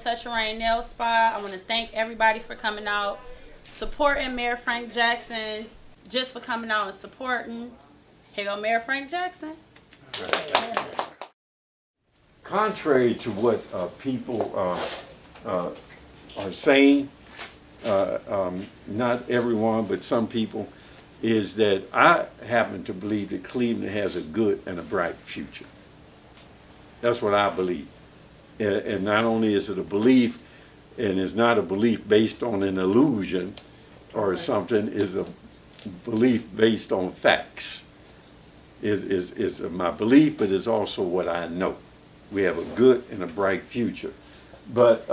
Touch Your Rain Nail Spa. I want to thank everybody for coming out, supporting Mayor Frank Jackson, just for coming out and supporting. Here go Mayor Frank Jackson. Contrary to what people are saying, not everyone, but some people, is that I happen to believe that Cleveland has a good and a bright future. That's what I believe. And not only is it a belief, and it's not a belief based on an illusion or something, is a belief based on facts. Is my belief, but it's also what I know. We have a good and a bright future. But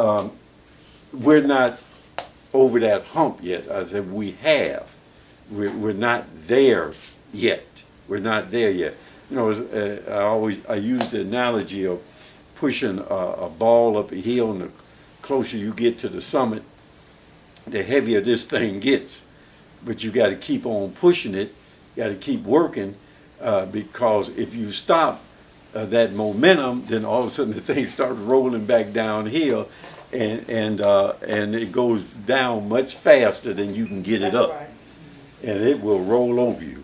we're not over that hump yet. I said we have. We're not there yet. We're not there yet. You know, I use the analogy of pushing a ball up a hill, and the closer you get to the summit, the heavier this thing gets. But you got to keep on pushing it. You got to keep working, because if you stop that momentum, then all of a sudden the thing starts rolling back downhill, and it goes down much faster than you can get it up. Right. And it will roll over you.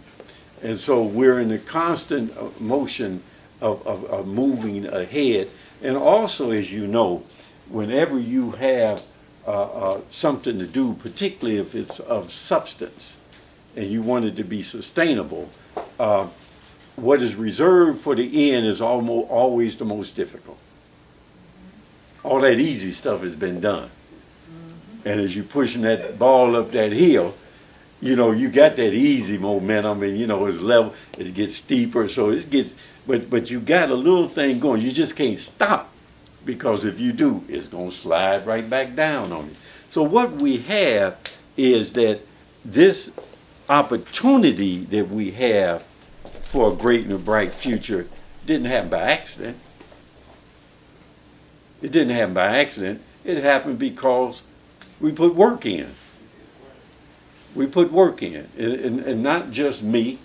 And so we're in a constant motion of moving ahead. And also, as you know, whenever you have something to do, particularly if it's of substance and you want it to be sustainable, what is reserved for the end is always the most difficult. All that easy stuff has been done. And as you're pushing that ball up that hill, you know, you got that easy momentum, and you know, it's level, it gets steeper, so it gets, but you got a little thing going. You just can't stop, because if you do, it's going to slide right back down on you. So what we have is that this opportunity that we have for a great and a bright future didn't happen by accident. It didn't happen by accident. It happened because we put work in. We put work in, and not just me,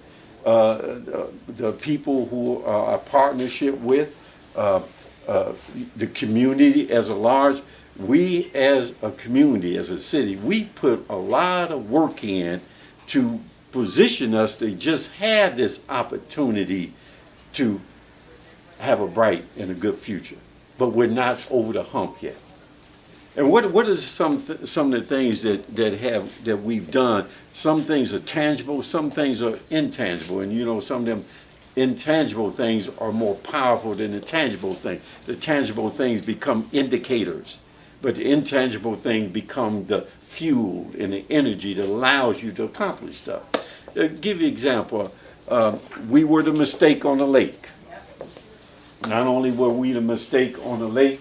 the people who are partnership with, the community as a large. We as a community, as a city, we put a lot of work in to position us to just have this opportunity to have a bright and a good future. But we're not over the hump yet. And what are some of the things that we've done? Some things are tangible, some things are intangible, and you know, some of them intangible things are more powerful than the tangible thing. The tangible things become indicators, but the intangible things become the fuel and the energy that allows you to accomplish stuff. Give you an example. We were the mistake on the lake. Not only were we the mistake on the lake,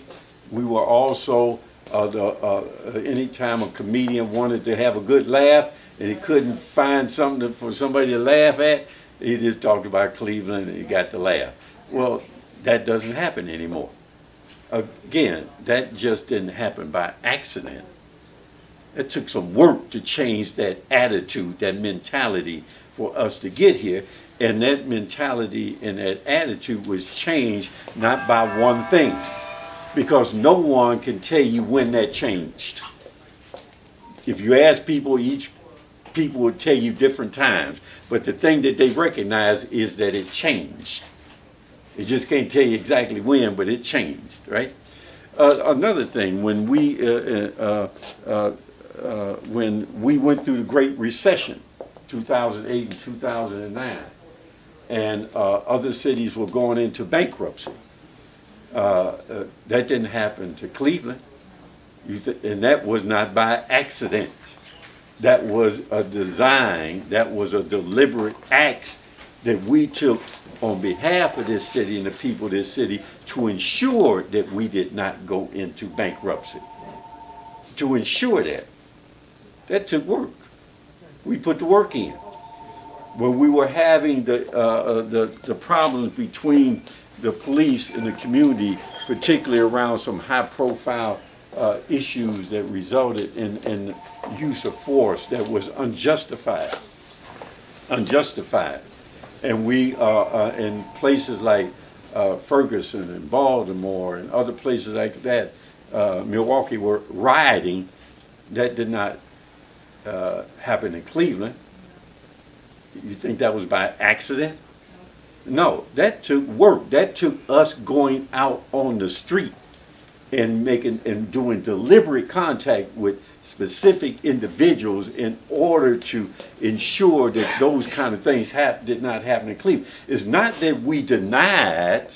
we were also anytime a comedian wanted to have a good laugh and he couldn't find something for somebody to laugh at, he just talked about Cleveland and he got to laugh. Well, that doesn't happen anymore. Again, that just didn't happen by accident. It took some work to change that attitude, that mentality for us to get here. And that mentality and that attitude was changed not by one thing, because no one can tell you when that changed. If you ask people, each people will tell you different times, but the thing that they recognize is that it changed. It just can't tell you exactly when, but it changed, right? Another thing, when we went through the Great Recession, 2008 and 2009, and other cities were going into bankruptcy. That didn't happen to Cleveland, and that was not by accident. That was a design, that was a deliberate act that we took on behalf of this city and the people of this city to ensure that we did not go into bankruptcy. To ensure that took work. We put the work in. When we were having the problems between the police and the community, particularly around some high-profile issues that resulted in use of force that was unjustified. And we in places like Ferguson and Baltimore and other places like that, Milwaukee were rioting. That did not happen in Cleveland. You think that was by accident? No, that took work. That took us going out on the street and doing deliberate contact with specific individuals in order to ensure that those kind of things did not happen in Cleveland. It's not that we denied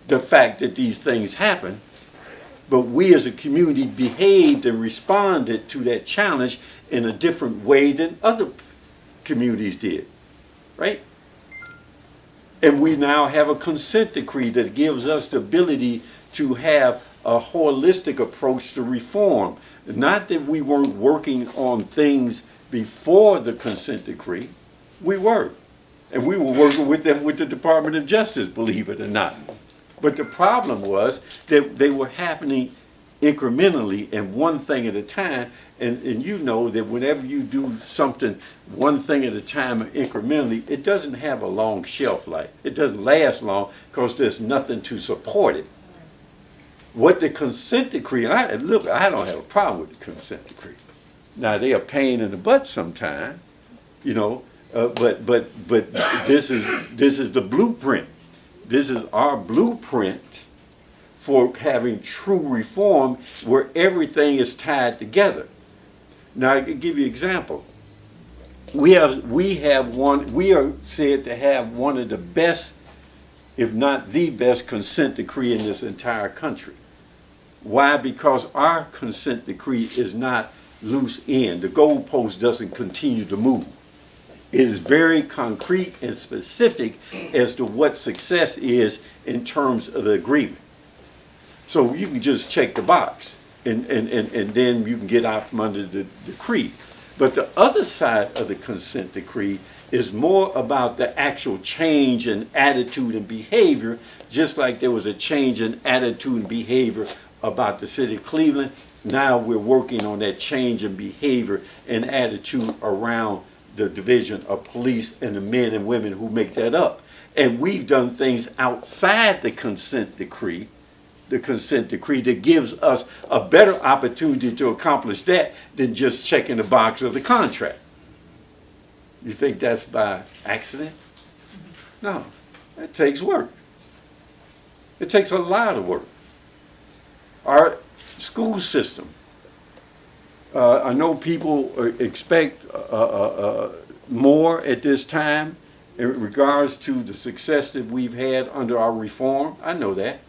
the fact that these things happen, but we as a community behaved and responded to that challenge in a different way than other communities did, right? And we now have a consent decree that gives us the ability to have a holistic approach to reform. Not that we weren't working on things before the consent decree, we were. And we were working with them with the Department of Justice, believe it or not. But the problem was that they were happening incrementally and one thing at a time. And you know that whenever you do something one thing at a time incrementally, it doesn't have a long shelf life. It doesn't last long because there's nothing to support it. What the consent decree, and I don't have a problem with the consent decree. Now, they are a pain in the butt sometimes, you know, but this is the blueprint. This is our blueprint for having true reform where everything is tied together. Now, I can give you an example. We are said to have one of the best, if not the best, consent decree in this entire country. Why? Because our consent decree is not loose end. The goalpost doesn't continue to move. It is very concrete and specific as to what success is in terms of the agreement. So you can just check the box and then you can get out from under the decree. But the other side of the consent decree is more about the actual change in attitude and behavior, just like there was a change in attitude and behavior about the city of Cleveland. Now we're working on that change in behavior and attitude around the division of police and the men and women who make that up. And we've done things outside the consent decree that gives us a better opportunity to accomplish that than just checking the box of the contract. You think that's by accident? No, it takes work. It takes a lot of work. Our school system, I know people expect more at this time in regards to the success that we've had under our reform. I know that,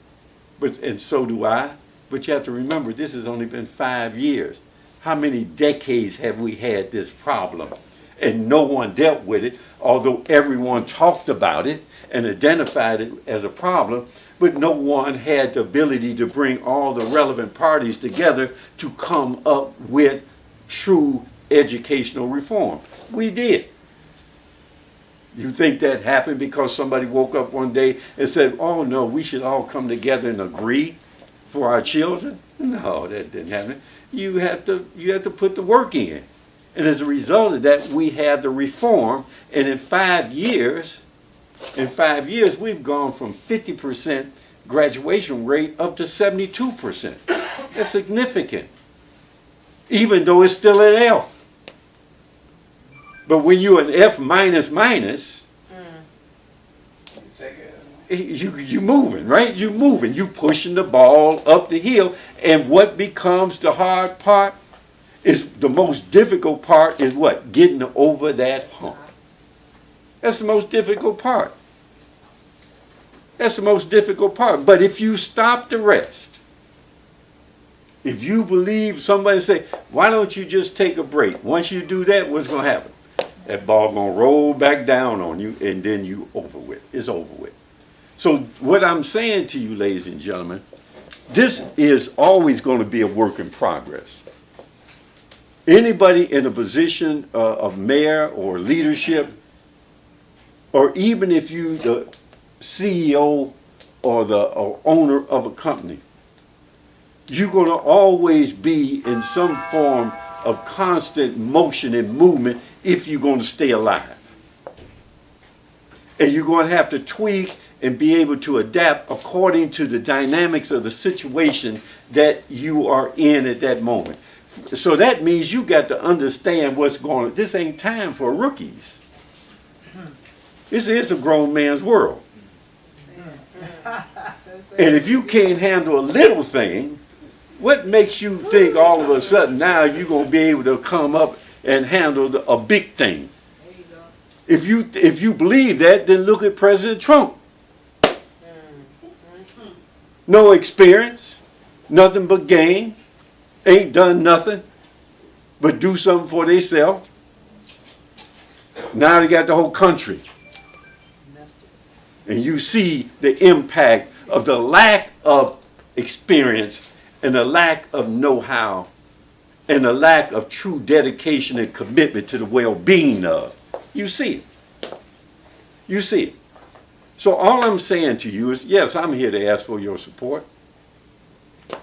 and so do I. But you have to remember, this has only been 5 years. How many decades have we had this problem? And no one dealt with it, although everyone talked about it and identified it as a problem, but no one had the ability to bring all the relevant parties together to come up with true educational reform. We did. You think that happened because somebody woke up one day and said, oh no, we should all come together and agree for our children? No, that didn't happen. You have to put the work in. And as a result of that, we had the reform, and in 5 years, we've gone from 50% graduation rate up to 72%. That's significant, even though it's still an F. But when you're an F minus, you moving, right? You moving, you pushing the ball up the hill, and what becomes the hard part is the most difficult part is what? Getting over that hump. That's the most difficult part. That's the most difficult part. But if you stop the rest, if you believe, somebody say, why don't you just take a break? Once you do that, what's going to happen? That ball going to roll back down on you, and then you over with. It's over with. So what I'm saying to you, ladies and gentlemen, this is always going to be a work in progress. Anybody in a position of mayor or leadership, or even if you the CEO or the owner of a company, you're going to always be in some form of constant motion and movement if you're going to stay alive. And you're going to have to tweak and be able to adapt according to the dynamics of the situation that you are in at that moment. So that means you got to understand what's going on. This ain't time for rookies. This is a grown man's world. And if you can't handle a little thing, what makes you think all of a sudden now you're going to be able to come up and handle a big thing? If you believe that, then look at President Trump. No experience, nothing but gain, ain't done nothing but do something for themselves. Now they got the whole country. And you see the impact of the lack of experience and the lack of know-how and the lack of true dedication and commitment to the well-being of. You see it. You see it. So all I'm saying to you is, yes, I'm here to ask for your support.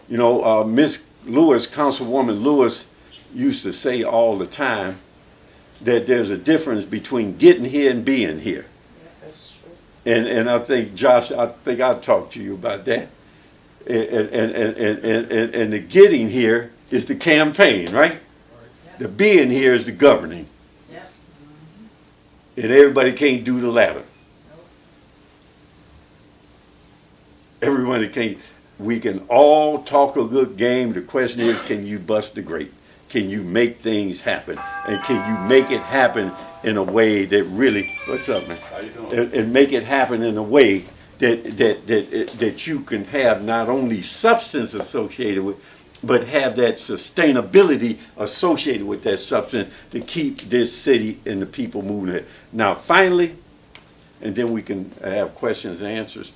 You know, Miss Lewis, Councilwoman Lewis, used to say all the time that there's a difference between getting here and being here. Yeah, that's true. And I think, Josh, I think I'll talk to you about that. And the getting here is the campaign, right? The being here is the governing. Yep. And everybody can't do the latter. Everybody can't. We can all talk a good game. The question is, can you bust the grape? Can you make things happen? And can you make it happen in a way that really, what's up, man? How you doing? And make it happen in a way that you can have not only substance associated with, but have that sustainability associated with that substance to keep this city and the people moving ahead. Now, finally, and then we can have questions and answers.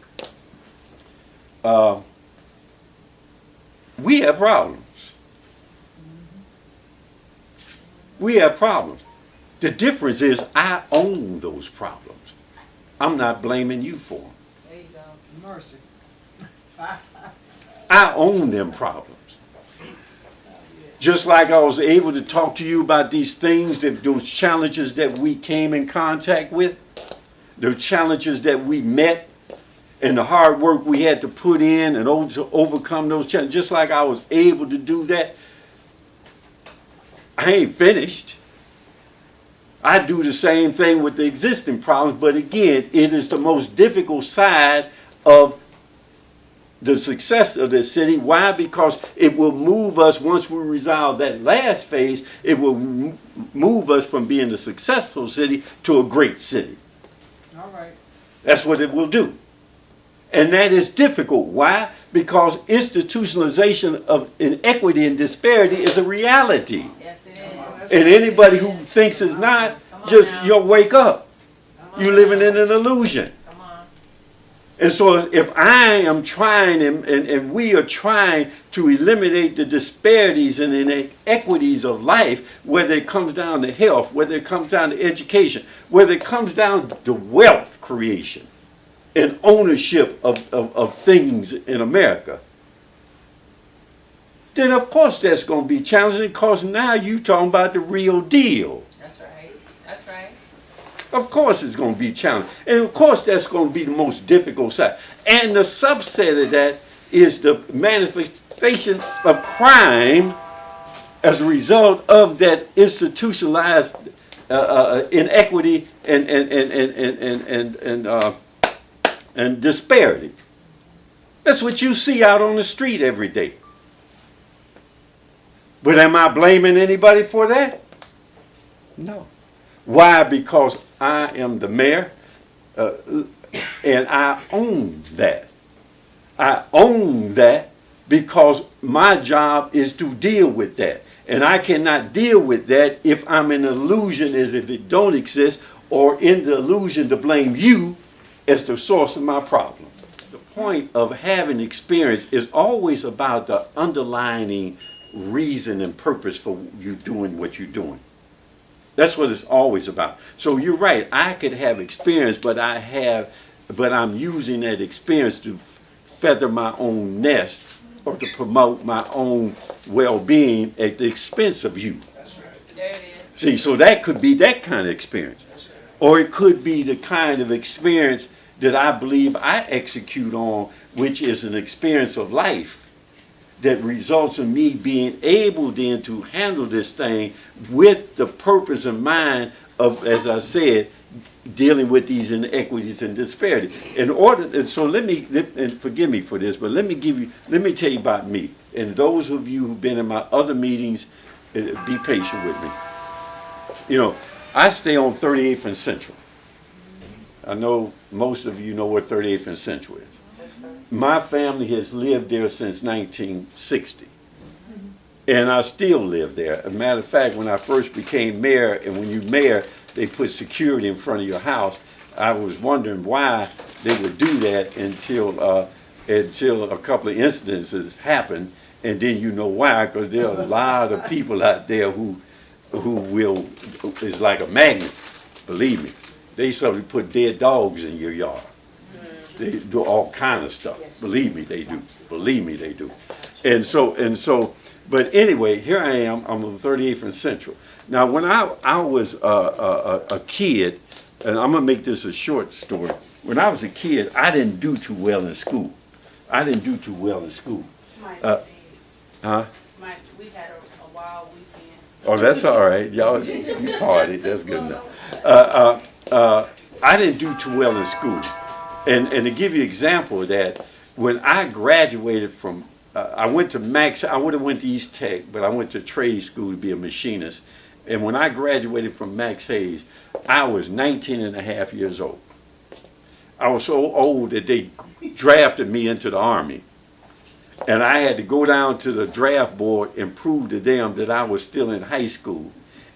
We have problems. We have problems. The difference is I own those problems. I'm not blaming you for them. There you go. Mercy. I own them problems. Just like I was able to talk to you about these things, those challenges that we came in contact with, the challenges that we met, and the hard work we had to put in and to overcome those challenges. Just like I was able to do that, I ain't finished. I do the same thing with the existing problems, but again, it is the most difficult side of the success of this city. Why? Because it will move us, once we resolve that last phase, it will move us from being a successful city to a great city. All right. That's what it will do. And that is difficult. Why? Because institutionalization of inequity and disparity is a reality. Yes, it is. And anybody who thinks it's not, just you'll wake up. You're living in an illusion. Come on. And so if I am trying and we are trying to eliminate the disparities and inequities of life, whether it comes down to health, whether it comes down to education, whether it comes down to wealth creation and ownership of things in America, then of course that's going to be challenging, because now you're talking about the real deal. That's right. That's right. Of course it's going to be challenging. And of course that's going to be the most difficult side. And the subset of that is the manifestation of crime as a result of that institutionalized inequity and disparity. That's what you see out on the street every day. But am I blaming anybody for that? No. Why? Because I am the mayor, and I own that. I own that because my job is to deal with that. And I cannot deal with that if I'm in illusion as if it don't exist, or in the illusion to blame you as the source of my problem. The point of having experience is always about the underlying reason and purpose for you doing what you're doing. That's what it's always about. So you're right, I could have experience, but I'm using that experience to feather my own nest or to promote my own well-being at the expense of you. That's right. There it is. See, so that could be that kind of experience. Or it could be the kind of experience that I believe I execute on, which is an experience of life that results in me being able then to handle this thing with the purpose in mind of, as I said, dealing with these inequities and disparity. In order, and so let me, and forgive me for this, but let me tell you about me. And those of you who've been in my other meetings, be patient with me. You know, I stay on 38th and Central. I know most of you know where 38th and Central is. My family has lived there since 1960. And I still live there. As a matter of fact, when I first became mayor, and when you mayor, they put security in front of your house, I was wondering why they would do that until a couple of incidences happened. And then you know why, because there are a lot of people out there who will, it's like a magnet, believe me. They suddenly put dead dogs in your yard. They do all kind of stuff. Believe me, they do. Believe me, they do. And so, but anyway, here I am. I'm on 38th and Central. Now, when I was a kid, and I'm gonna make this a short story. When I was a kid, I didn't do too well in school. Mike, Huh? Mike, we had a wild weekend. Oh, that's all right. Y'all, you partied. That's good enough. I didn't do too well in school. And to give you an example of that, when I graduated from, I went to Max, I would have went to East Tech, but I went to trade school to be a machinist. And when I graduated from Max Hayes, I was 19 and a half years old. I was so old that they drafted me into the Army. And I had to go down to the draft board and prove to them that I was still in high school.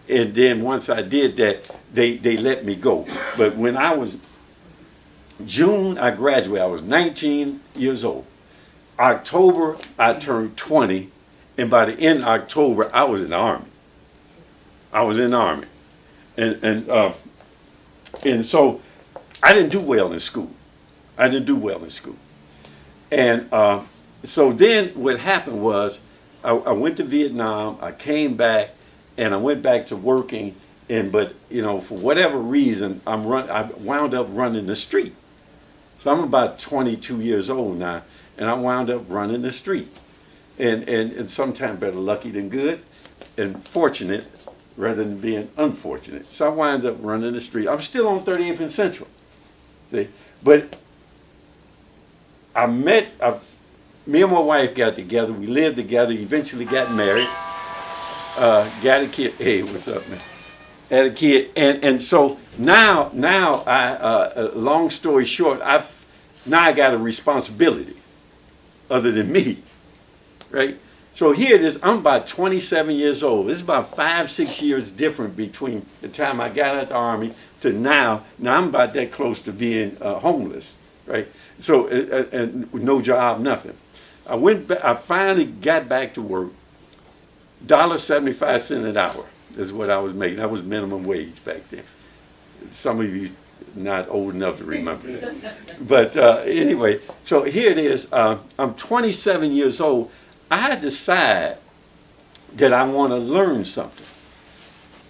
And then once I did that, they let me go. But when I was, June, I graduated. I was 19 years old. October, I turned 20. And by the end of October, I was in the Army. I was in the Army. And so I didn't do well in school. And so then what happened was I went to Vietnam, I came back, and I went back to working, but you know, for whatever reason, I wound up running the street. So I'm about 22 years old now, and I wound up running the street. And sometimes better lucky than good, and fortunate rather than being unfortunate. So I wound up running the street. I'm still on 38th and Central. See? But me and my wife got together, we lived together, eventually got married, got a kid. Hey, what's up, man? Had a kid, and so now I, long story short, I got a responsibility other than me, right? So here it is, I'm about 27 years old. It's about 5-6 years different between the time I got out of the Army to now. Now I'm about that close to being homeless, right? So, and no job, nothing. I finally got back to work. $1.75 an hour is what I was making. That was minimum wage back then. Some of you not old enough to remember that. But anyway, so here it is. I'm 27 years old. I decide that I want to learn something.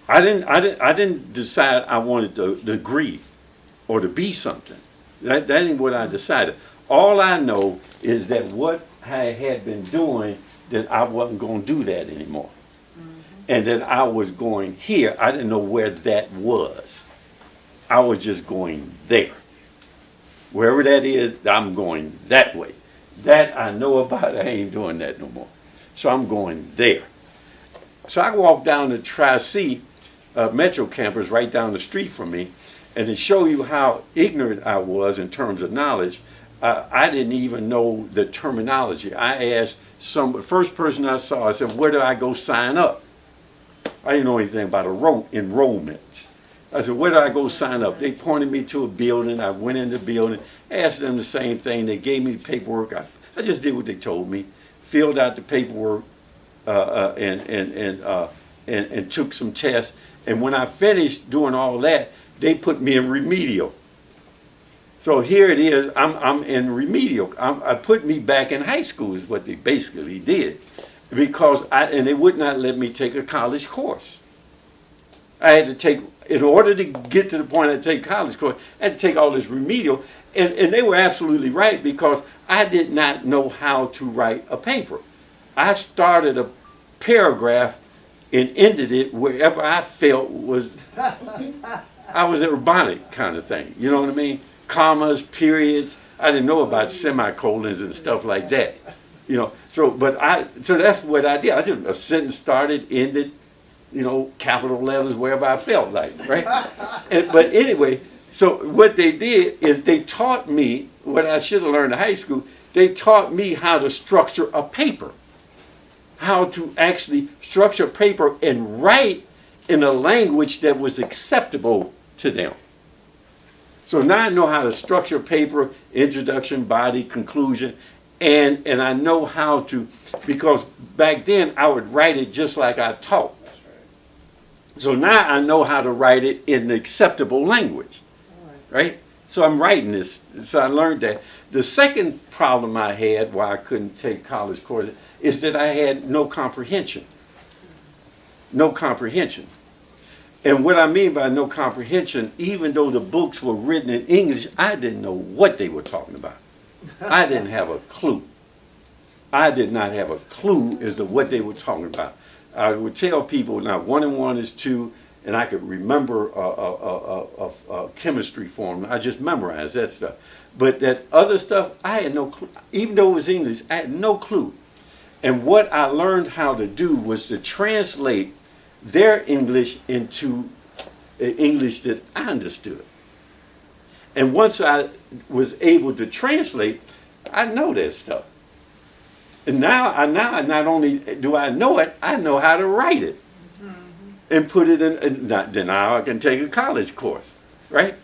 I didn't decide I wanted the degree or to be something. That ain't what I decided. All I know is that what I had been doing, that I wasn't going to do that anymore. And that I was going here. I didn't know where that was. I was just going there. Wherever that is, I'm going that way. That I know about, I ain't doing that no more. So I'm going there. So I walked down the Tri-C Metro campus right down the street from me, and to show you how ignorant I was in terms of knowledge, I didn't even know the terminology. I asked the first person I saw, I said, where do I go sign up? I didn't know anything about enrollments. I said, where do I go sign up? They pointed me to a building. I went in the building, asked them the same thing. They gave me the paperwork. I just did what they told me, filled out the paperwork, and took some tests. And when I finished doing all that, they put me in remedial. So here it is, I'm in remedial. I put me back in high school is what they basically did. Because and they would not let me take a college course. I had to take in order to get to the point I take college course, I had to take all this remedial. And they were absolutely right, because I did not know how to write a paper. I started a paragraph and ended it wherever I felt was, I was a robotic kind of thing. You know what I mean? Commas, periods. I didn't know about semicolons and stuff like that. You know, so that's what I did. I did a sentence started, ended, you know, capital letters wherever I felt like, right? But anyway, so what they did is they taught me what I should have learned in high school. They taught me how to structure a paper, how to actually structure a paper and write in a language that was acceptable to them. So now I know how to structure a paper, introduction, body, conclusion, and I know how to, because back then I would write it just like I taught. So now I know how to write it in the acceptable language, right? So I'm writing this, so I learned that. The second problem I had why I couldn't take college courses is that I had no comprehension. No comprehension. And what I mean by no comprehension, even though the books were written in English, I didn't know what they were talking about. I didn't have a clue. I did not have a clue as to what they were talking about. I would tell people, now 1 and 1 is 2, and I could remember a chemistry formula. I just memorized that stuff. But that other stuff, I had no clue. Even though it was English, I had no clue. And what I learned how to do was to translate their English into English that I understood. And once I was able to translate, I know that stuff. And now I not only do I know it, I know how to write it and put it in. And now I can take a college course, right?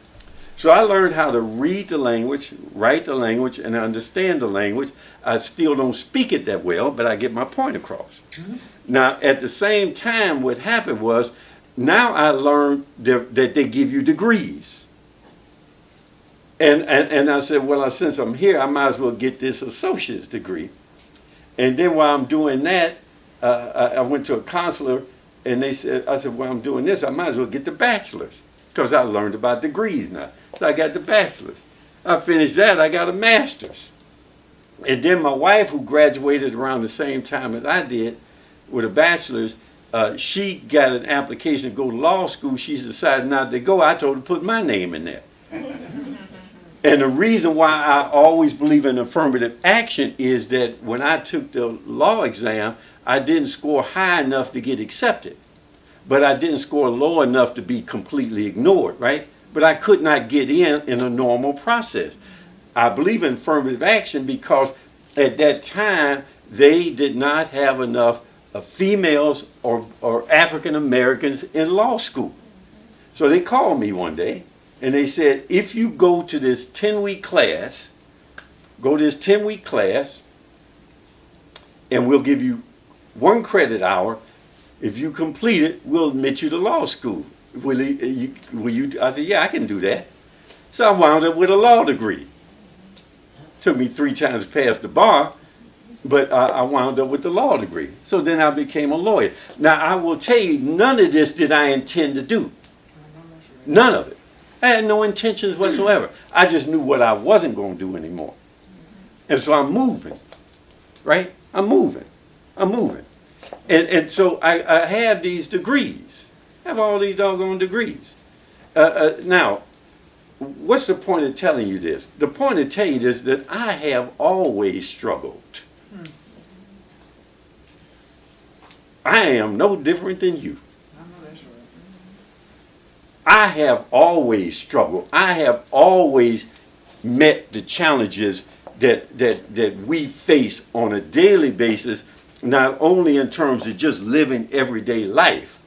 So I learned how to read the language, write the language, and understand the language. I still don't speak it that well, but I get my point across. Now, at the same time, what happened was, now I learned that they give you degrees. And I said, well, since I'm here, I might as well get this associate's degree. And then while I'm doing that, I went to a counselor, and I said, while I'm doing this, I might as well get the bachelor's, because I learned about degrees now. So I got the bachelor's. I finished that, I got a master's. And then my wife, who graduated around the same time as I did with a bachelor's, she got an application to go to law school. She's decided not to go. I told her to put my name in there. And the reason why I always believe in affirmative action is that when I took the law exam, I didn't score high enough to get accepted. But I didn't score low enough to be completely ignored, right? But I could not get in a normal process. I believe in affirmative action because at that time, they did not have enough females or African Americans in law school. So they called me one day and they said, if you go to this 10-week class, and we'll give you 1 credit hour. If you complete it, we'll admit you to law school. Will you? I said, yeah, I can do that. So I wound up with a law degree. Took me 3 times to pass the bar, but I wound up with the law degree. So then I became a lawyer. Now I will tell you, none of this did I intend to do. None of it. I had no intentions whatsoever. I just knew what I wasn't going to do anymore. And so I'm moving, right? I'm moving. And so I have these degrees. I have all these doggone degrees. Now, what's the point of telling you this? The point of telling you this is that I have always struggled. I am no different than you. I have always struggled. I have always met the challenges that we face on a daily basis, not only in terms of just living everyday life,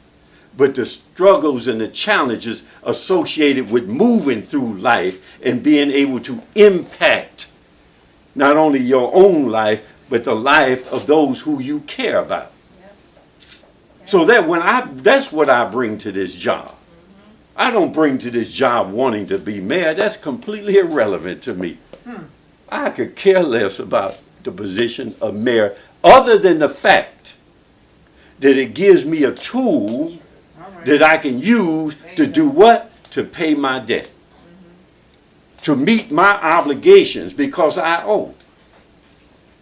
but the struggles and the challenges associated with moving through life and being able to impact not only your own life, but the life of those who you care about. So that's what I bring to this job. I don't bring to this job wanting to be mayor. That's completely irrelevant to me. I could care less about the position of mayor, other than the fact that it gives me a tool that I can use to do what? To pay my debt. To meet my obligations because I owe.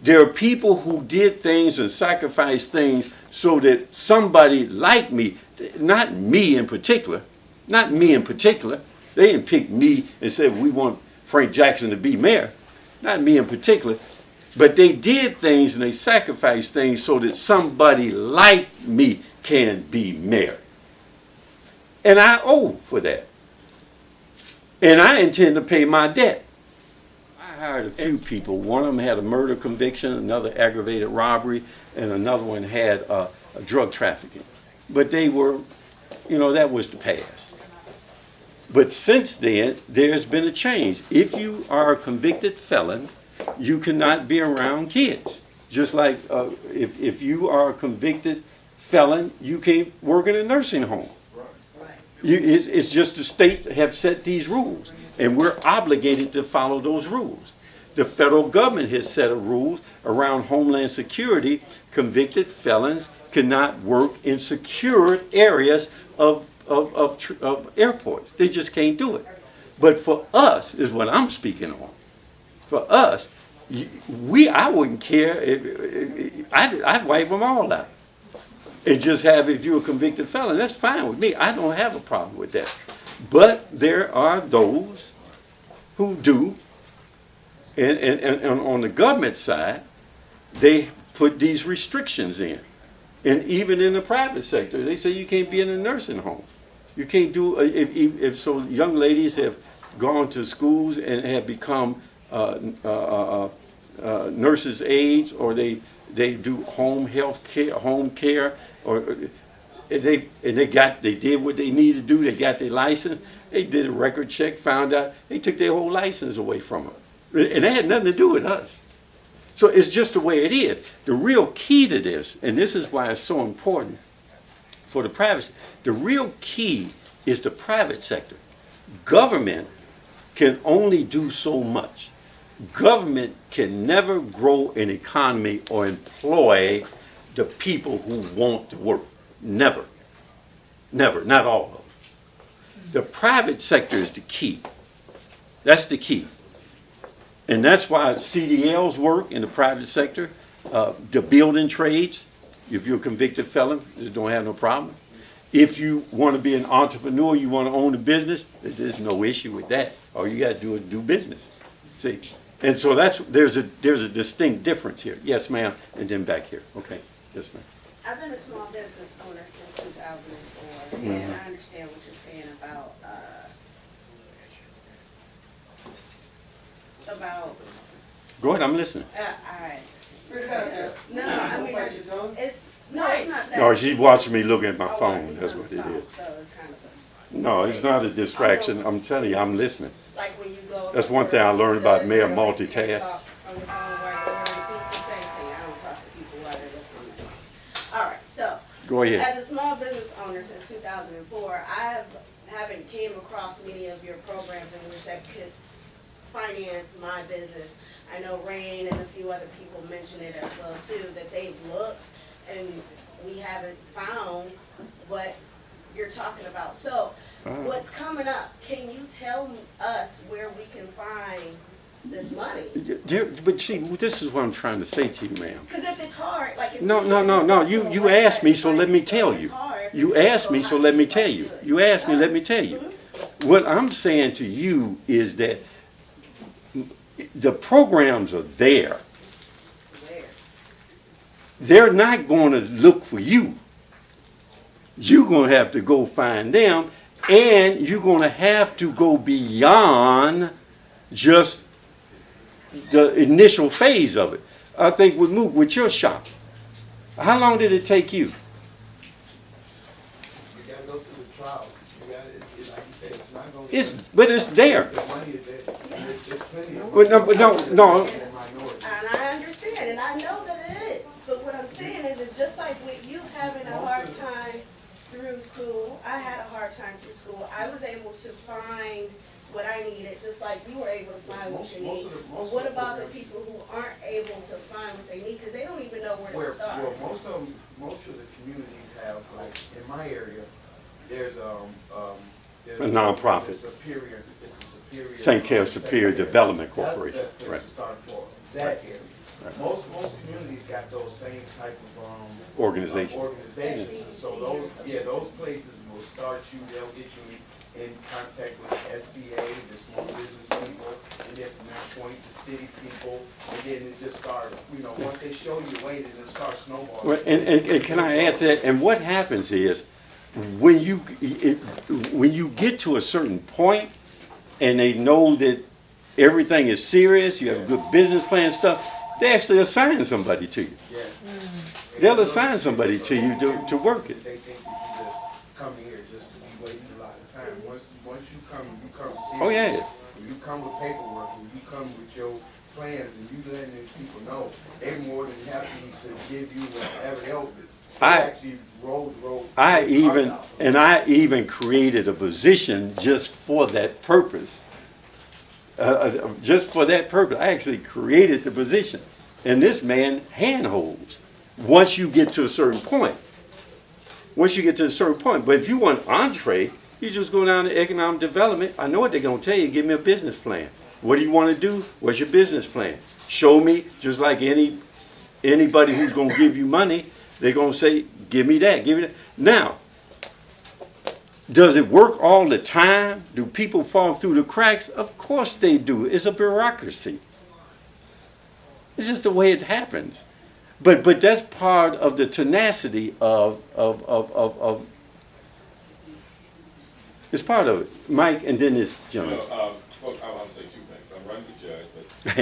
There are people who did things and sacrificed things so that somebody like me, not me in particular, they didn't pick me and say we want Frank Jackson to be mayor, not me in particular, but they did things and they sacrificed things so that somebody like me can be mayor. And I owe for that. And I intend to pay my debt. I hired a few people. One of them had a murder conviction, another aggravated robbery, and another one had a drug trafficking. But they were, that was the past. But since then, there's been a change. If you are a convicted felon, you cannot be around kids. Just like if you are a convicted felon, you can't work in a nursing home. It's just the state have set these rules, and we're obligated to follow those rules. The federal government has set a rules around Homeland Security. Convicted felons cannot work in secured areas of airports. They just can't do it. But for us, is what I'm speaking on. For us, I wouldn't care. I'd wipe them all out. And just have, if you're a convicted felon, that's fine with me. I don't have a problem with that. But there are those who do. And on the government side, they put these restrictions in. And even in the private sector, they say you can't be in a nursing home. You can't do, if so young ladies have gone to schools and have become nurses' aides, or they do home health care, home care, or they did what they needed to do. They got their license. They did a record check, found out they took their whole license away from them, and that had nothing to do with us. So it's just the way it is. The real key to this, and this is why it's so important for the private. The real key is the private sector. Government can only do so much. Government can never grow an economy or employ the people who want to work. Never. Never. Not all of them. The private sector is the key. That's the key. And that's why CDLs work in the private sector. The building trades, if you're a convicted felon, you don't have no problem. If you want to be an entrepreneur, you want to own a business, there's no issue with that. All you got to do is do business. See? And so there's a distinct difference here. Yes, ma'am, and then back here. Okay, yes, ma'am. I've been a small business owner since 2004, and I understand what you're saying about Go ahead, I'm listening. all right. No, I mean, it's not that. No, she's watching me looking at my phone. That's what it is. So it's kind of No, it's not a distraction. I'm telling you, I'm listening. like when you go. That's one thing I learned about Mayor Multitask. All right, so. Go ahead. As a small business owner since 2004, I haven't came across many of your programs in which that could finance my business. I know Rain and a few other people mention it as well too, that they've looked and we haven't found what you're talking about. So what's coming up? Can you tell us where we can find this money? But see, this is what I'm trying to say to you, ma'am. Because if it's hard, like if No. You asked me, so let me tell you. You asked me, so let me tell you. You asked me, let me tell you. What I'm saying to you is that the programs are there. They're not going to look for you. You're going to have to go find them, and you're going to have to go beyond just the initial phase of it. I think with your shop, how long did it take you? You got to go through the trials. Like you said, it's not going to. But it's there. The money is there. There's plenty of But no. And I understand, and I know that it is. But what I'm saying is, it's just like with you having a hard time through school. I had a hard time through school. I was able to find what I needed, just like you were able to find what you need. But what about the people who aren't able to find what they need because they don't even know where to start? Well, most of the communities have, like in my area, there's A nonprofit. It's a superior. St. Clair Superior Development Corporation. That's Right. to start for that area. Right. Most communities got those same type of Organization. organizations. So those places will start you. They'll get you in contact with SBA, the small business people, and then from that point, the city people, and then it just starts. Once they show you the way, then it starts snowballing. Well, and can I add to that? And what happens is, when you get to a certain point, and they know that everything is serious, you have a good business plan and stuff, they actually assign somebody to you. Yeah. They'll assign somebody to you to work it. They think that you just come here just to be wasting a lot of time. Once you come serious. Oh, yeah. When you come with paperwork, when you come with your plans, and you letting these people know, they're more than happy to give you whatever else. Actually roll the road. I even created a position just for that purpose. Just for that purpose, I actually created the position. And this man handholds once you get to a certain point. Once you get to a certain point. But if you want entree, you just go down to economic development. I know what they're going to tell you. Give me a business plan. What do you want to do? What's your business plan? Show me, just like anybody who's going to give you money, they're going to say, give me that, give me that. Now, does it work all the time? Do people fall through the cracks? Of course they do. It's a bureaucracy. It's just the way it happens. But that's part of the tenacity of it's part of it. Mike, and then this gentleman. Folks, I want to say two things. I'm running for judge, but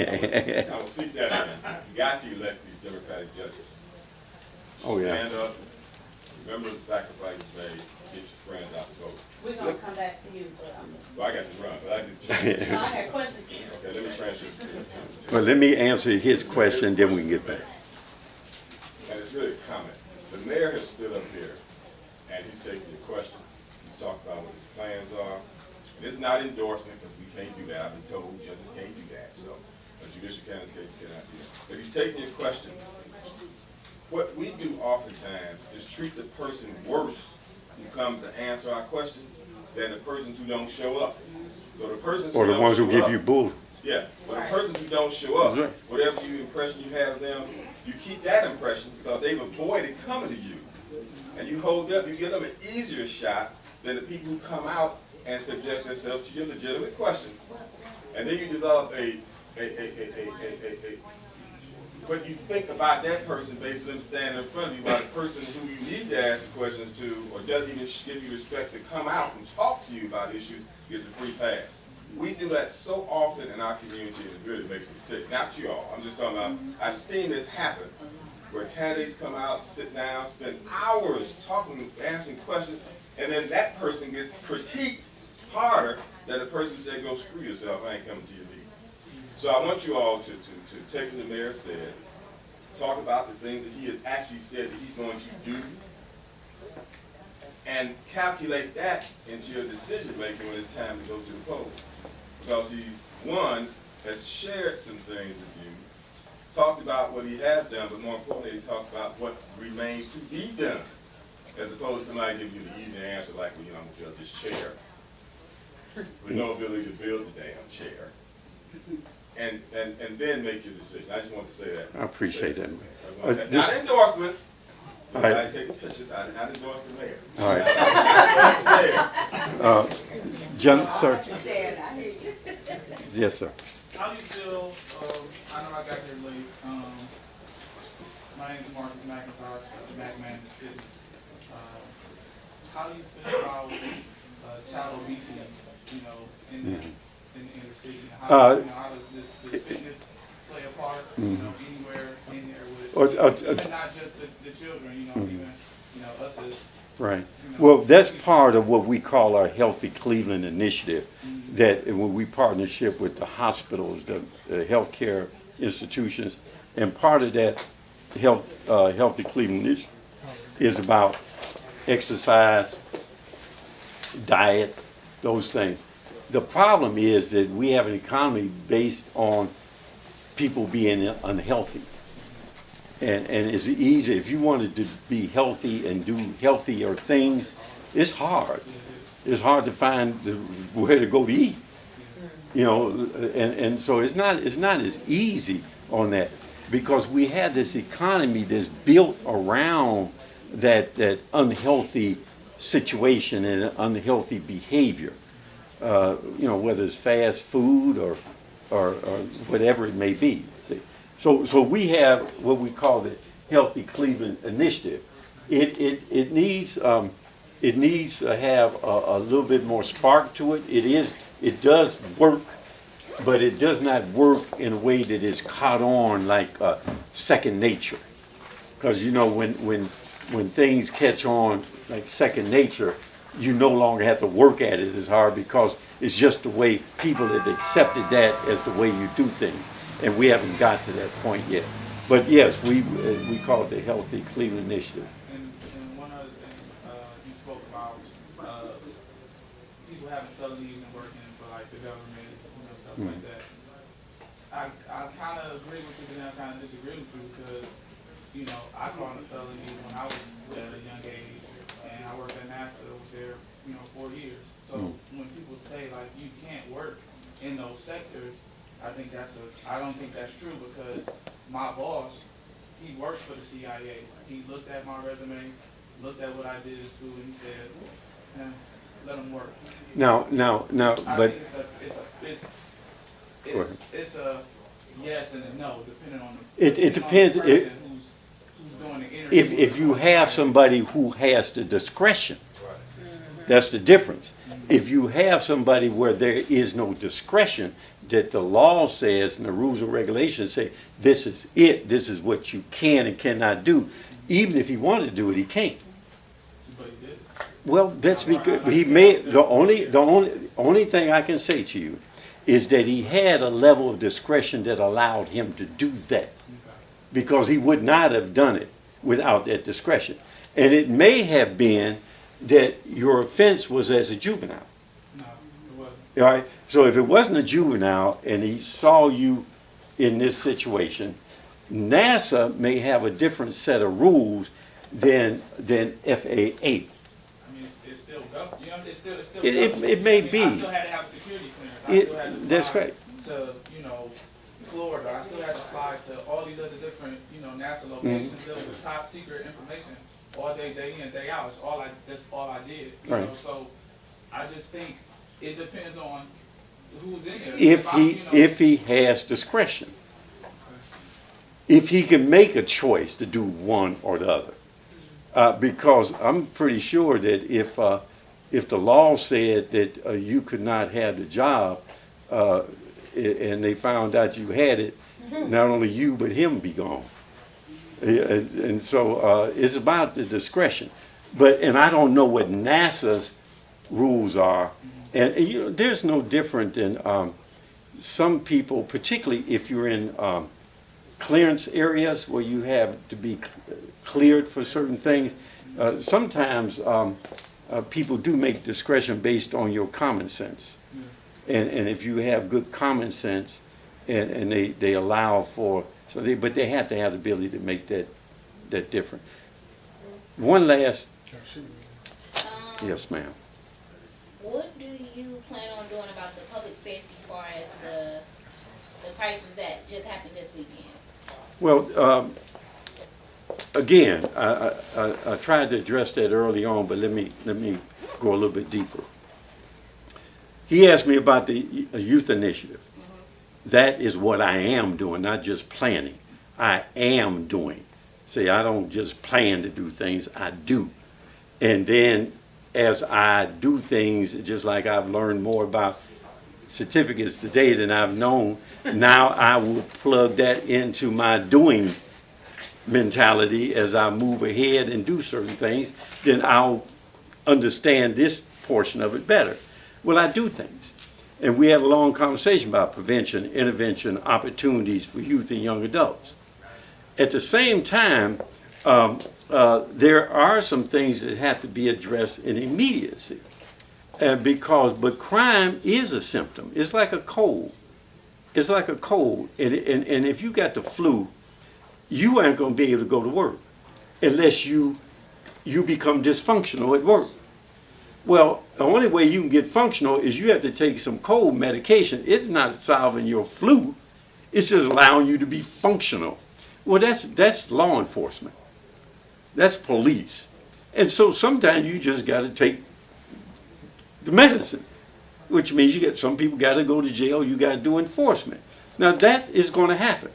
I will seek that in. You got to elect these Democratic judges. Oh, yeah. Stand up, remember the sacrifices made, get your friends out to vote. We're gonna come back to you, but Well, I got to run, but I did. no, I got questions for you. Okay, let me transfer this to Well, let me answer his question, then we can get back. And it's really a comment. The mayor has stood up here, and he's taking your question. He's talked about what his plans are. And it's not endorsement, because we can't do that. I've been told judges can't do that, so judicial candidates cannot do that. But he's taking your questions. What we do oftentimes is treat the person worse who comes to answer our questions than the persons who don't show up. So the persons who Or the don't ones who show give up- you bull. Yeah, so the persons who don't show up, That's right. whatever impression you have of them, you keep that impression because they've avoided coming to you. And you hold up, you give them an easier shot than the people who come out and subject themselves to your legitimate questions. And then you develop what you think about that person based on them standing in front of you, while the person who you need to ask the questions to or doesn't even give you respect to come out and talk to you about issues gets a free pass. We do that so often in our community, and it really makes me sick. Not you all. I'm just talking about, I've seen this happen, where candidates come out, sit down, spend hours talking, answering questions, and then that person gets critiqued harder than the person who said, go screw yourself, I ain't coming to your meeting. So I want you all to take what the mayor said, talk about the things that he has actually said that he's going to do, and calculate that into your decision making when it's time to go to the polls. Because he, one, has shared some things with you, talked about what he has done, but more importantly, he talked about what remains to be done, as opposed to somebody giving you the easy answer like, well, I'm going to build this chair, with no ability to build the damn chair. And then make your decision. I just want to say that. I appreciate that. That's not endorsement. All right. I take pictures. I endorse the mayor. All right. Mayor. Sir. Yes, sir. How do you feel, I know I got here late, my name is Marcus McIntosh, Mac Man is Fitness. How do you feel about child obesity, in the city? How does this fitness play a part, anywhere in there with, not just the children, even, us as. Right. Well, that's part of what we call our Healthy Cleveland initiative, that when we partnership with the hospitals, the healthcare institutions, and part of that Healthy Cleveland initiative is about exercise, diet, those things. The problem is that we have an economy based on people being unhealthy. And it's easy, if you wanted to be healthy and do healthier things, it's hard. It's hard to find where to go to eat. You know, and so it's not as easy on that, because we have this economy that's built around that unhealthy situation and unhealthy behavior. You know, whether it's fast food or whatever it may be. So we have what we call the Healthy Cleveland Initiative. It needs to have a little bit more spark to it. It does work, but it does not work in a way that is caught on like second nature. Because you know, when things catch on like second nature, you no longer have to work at it as hard, because it's just the way people have accepted that as the way you do things. And we haven't got to that point yet. But yes, we call it the Healthy Cleveland Initiative. And one other thing, you spoke about people having felonies and working for like the government, you know, stuff like that. I kind of agree with you, but I kind of disagree with you, because, you know, I caught a felony when I was at a young age, and I worked at NASA. I was there, you know, 4 years. So when people say like you can't work in those sectors, I don't think that's true, because my boss, he worked for the CIA. He looked at my resume, looked at what I did in school, and he said, let him work. Now, I but think it's a yes and a no, depending on it depends. on the person who's doing the interview. If you have somebody who has the discretion, that's the difference. If you have somebody where there is no discretion, that the law says and the rules and regulations say this is it, this is what you can and cannot do, even if he wanted to do it, he can't. But he did. Well, that's because he made the only thing I can say to you is that he had a level of discretion that allowed him to do that, because he would not have done it without that discretion. And it may have been that your offense was as a juvenile. No, it wasn't. All right. So if it wasn't a juvenile and he saw you in this situation, NASA may have a different set of rules than FAA. I mean, it's still government. You know, it's still It may be. I still had to have a security clearance. I still had to That's fly right. to, you know, Florida. I still had to fly to all these other different, you know, NASA locations dealing with top secret information all day in, day out. That's all I did. You know, so I just think it depends on who's in there. If he has discretion. If he can make a choice to do one or the other. Because I'm pretty sure that if the law said that you could not have the job, and they found out you had it, not only you but him be gone. And so it's about the discretion. And I don't know what NASA's rules are. And you know, there's no different than some people, particularly if you're in clearance areas where you have to be cleared for certain things. Sometimes people do make discretion based on your common sense. And if you have good common sense, and they allow for, but they have to have the ability to make that different. One last, yes ma'am. What do you plan on doing about the public safety as far as the crisis that just happened this weekend? Well, again, I tried to address that early on, but let me go a little bit deeper. He asked me about the youth initiative. That is what I am doing, not just planning. I am doing. See, I don't just plan to do things, I do. And then as I do things, just like I've learned more about certificates today than I've known, now I will plug that into my doing mentality as I move ahead and do certain things, then I'll understand this portion of it better. Well, I do things. And we had a long conversation about prevention, intervention, opportunities for youth and young adults. At the same time, there are some things that have to be addressed in immediacy. But crime is a symptom. It's like a cold. It's like a cold. And if you got the flu, you aren't going to be able to go to work unless you become dysfunctional at work. Well, the only way you can get functional is you have to take some cold medication. It's not solving your flu. It's just allowing you to be functional. Well, that's law enforcement. That's police. And so sometimes you just got to take the medicine, which means some people got to go to jail. You got to do enforcement. Now that is going to happen.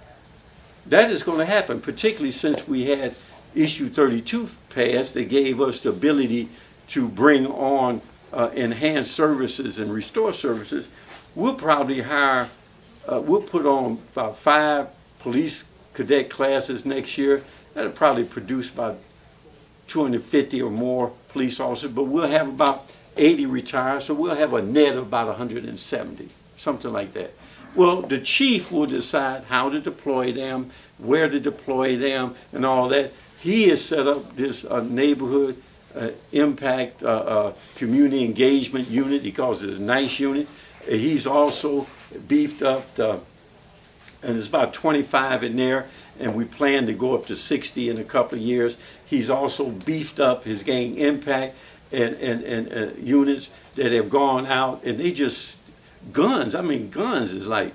That is going to happen, particularly since we had issue 32 passed that gave us the ability to bring on enhanced services and restore services. We'll probably we'll put on about 5 police cadet classes next year. That'll probably produce about 250 or more police officers, but we'll have about 80 retired, so we'll have a net of about 170, something like that. Well, the chief will decide how to deploy them, where to deploy them, and all that. He has set up this neighborhood impact community engagement unit. He calls it his NICE unit. He's also beefed up, and there's about 25 in there, and we plan to go up to 60 in a couple of years. He's also beefed up his gang impact and units that have gone out, and they just, guns, I mean, guns is like,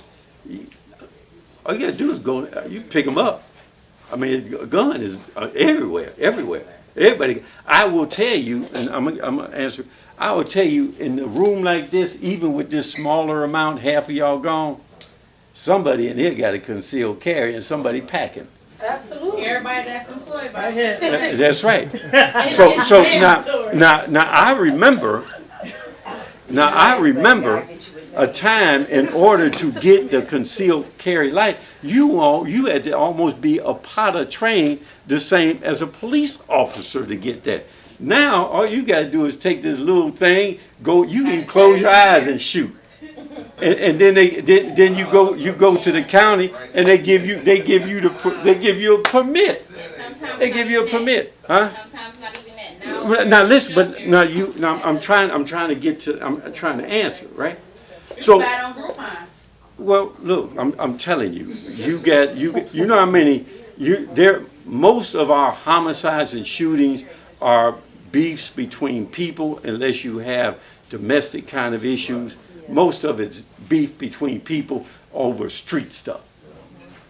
all you gotta do is go, you pick them up. I mean, a gun is everywhere. Everybody, I will tell you, and I'm gonna answer, I will tell you, in a room like this, even with this smaller amount, half of y'all gone, somebody in here got a concealed carry and somebody packing. Absolutely. Everybody that's employed by That's right. So now I remember a time in order to get the concealed carry light, you had to almost be a Potter trained the same as a police officer to get that. Now all you got to do is take this little thing, go. You can close your eyes and shoot, and then then you go to the county and they give you a permit. They give you a permit, huh? Sometimes not even that. Now listen, but now I'm trying to answer, right? So, well, look, I'm telling you, you know how many most of our homicides and shootings are beefs between people, unless you have domestic kind of issues. Most of it's beef between people over street stuff.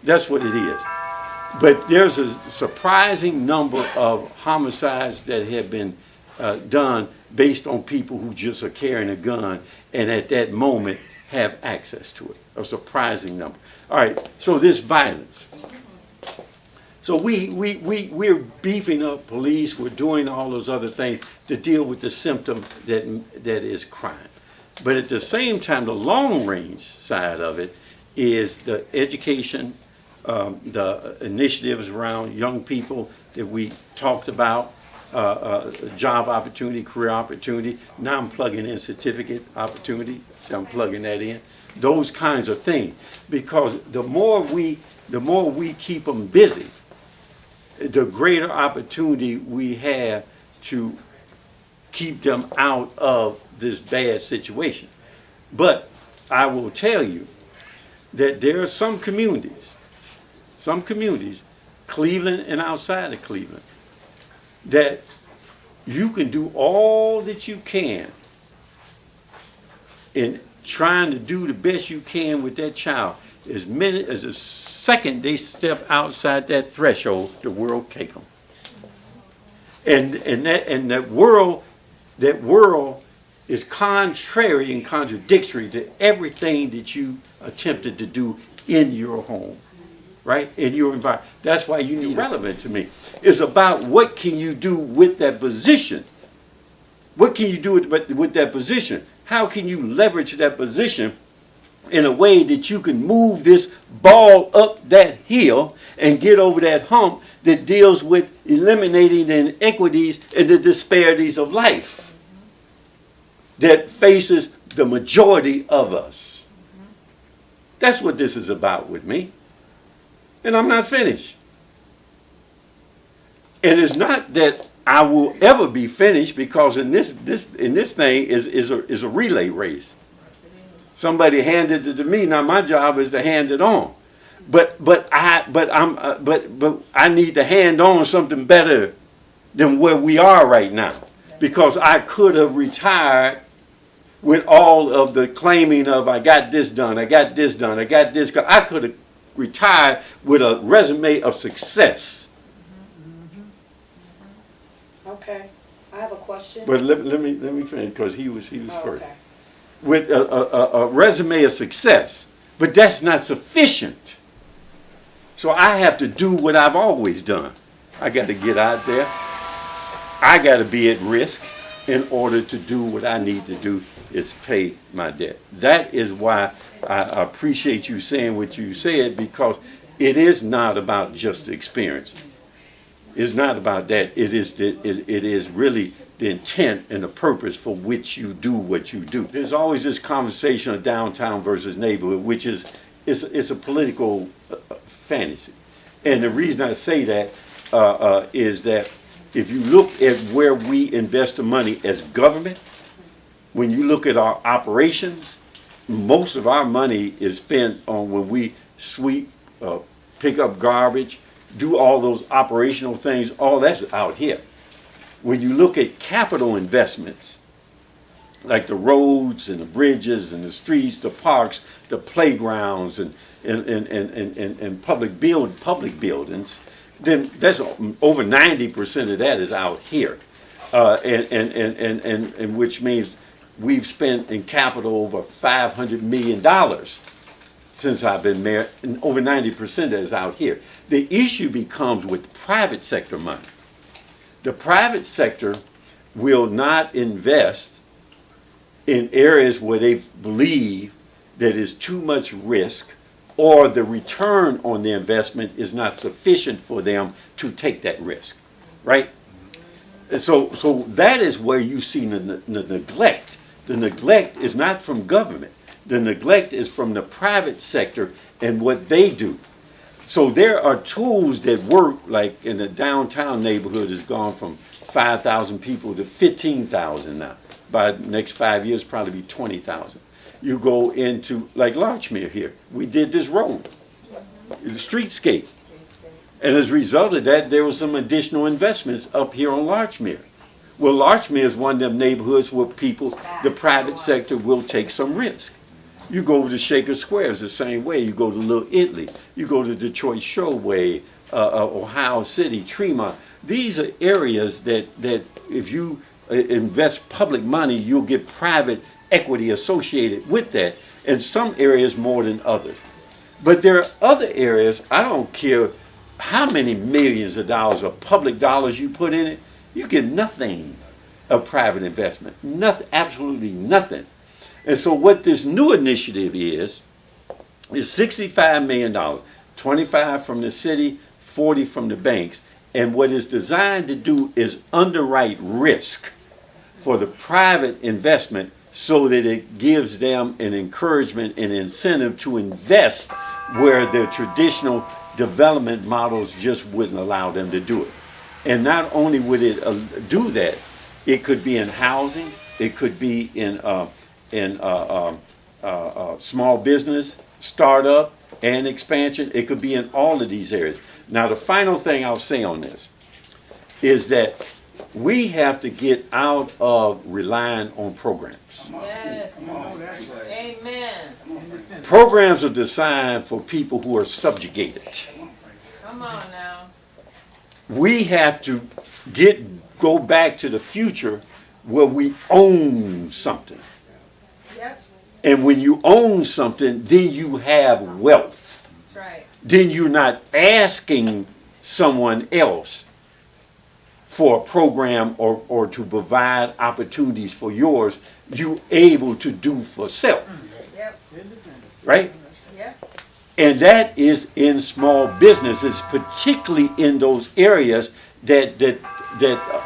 That's what it is. But there's a surprising number of homicides that have been done based on people who just are carrying a gun and at that moment have access to it. A surprising number. All right, so this violence. So we're beefing up police, we're doing all those other things to deal with the symptom that is crime. But at the same time, the long range side of it is the education, the initiatives around young people that we talked about, job opportunity, career opportunity. Now I'm plugging in certificate opportunity. So I'm plugging that in. Those kinds of things. Because the more we keep them busy, the greater opportunity we have to keep them out of this bad situation. But I will tell you that there are some communities, Cleveland and outside of Cleveland, that you can do all that you can in trying to do the best you can with that child. As a second they step outside that threshold, the world take them. And that world is contrary and contradictory to everything that you attempted to do in your home, right? In your environment. That's why you need relevant to me. It's about what can you do with that position. What can you do with that position? How can you leverage that position in a way that you can move this ball up that hill and get over that hump that deals with eliminating the inequities and the disparities of life that faces the majority of us. That's what this is about with me. And I'm not finished. And it's not that I will ever be finished, because in this thing is a relay race. Somebody handed it to me. Now my job is to hand it on. But I need to hand on something better than where we are right now. because I could have retired with all of the claiming of I got this done, I got this done, I got this done. I could have retired with a resume of success. Okay, I have a question. But let me finish, because he was Oh, first. okay. With a resume of success, but that's not sufficient. So I have to do what I've always done. I got to get out there. I got to be at risk in order to do what I need to do, is pay my debt. That is why I appreciate you saying what you said, because it is not about just the experience. It's not about that. It is really the intent and the purpose for which you do what you do. There's always this conversation of downtown versus neighborhood, which is it's a political fantasy. And the reason I say that is that if you look at where we invest the money as government, when you look at our operations, most of our money is spent on when we sweep, pick up garbage, do all those operational things. All that's out here. When you look at capital investments, like the roads and the bridges and the streets, the parks, the playgrounds, and public buildings, then that's over 90% of that is out here, and which means we've spent in capital over $500 million since I've been mayor, and over 90% of that is out here. The issue becomes with private sector money. The private sector will not invest in areas where they believe that is too much risk, or the return on the investment is not sufficient for them to take that risk, right? And so that is where you see the neglect. The neglect is not from government. The neglect is from the private sector and what they do. So there are tools that work, like in the downtown neighborhood has gone from 5,000 people to 15,000 now. By the next 5 years, probably be 20,000. You go into, like Larchmere here, we did this road, the streetscape. And as a result of that, there was some additional investments up here on Larchmere. Well, Larchmere is one of them neighborhoods where people, the private sector will take some risk. You go over to Shaker Square, it's the same way. You go to Little Italy. You go to Detroit Showway, Ohio City, Tremont. These are areas that if you invest public money, you'll get private equity associated with that. And some areas more than others. But there are other areas, I don't care how many millions of dollars or public dollars you put in it, you get nothing of private investment. Nothing, absolutely nothing. And so what this new initiative is $65 million, 25 from the city, 40 from the banks. And what it's designed to do is underwrite risk for the private investment so that it gives them an encouragement and incentive to invest where the traditional development models just wouldn't allow them to do it. And not only would it do that, it could be in housing, it could be in small business, startup, and expansion. It could be in all of these areas. Now, the final thing I'll say on this is that we have to get out of relying on programs. Yes. Amen. Programs are designed for people who are subjugated. Come on now. We have to go back to the future where we own something. Yep. And when you own something, then you have wealth. That's right. Then you're not asking someone else for a program or to provide opportunities for yours. You're able to do for self. Yep. Right? Yep. And that is in small businesses, particularly in those areas that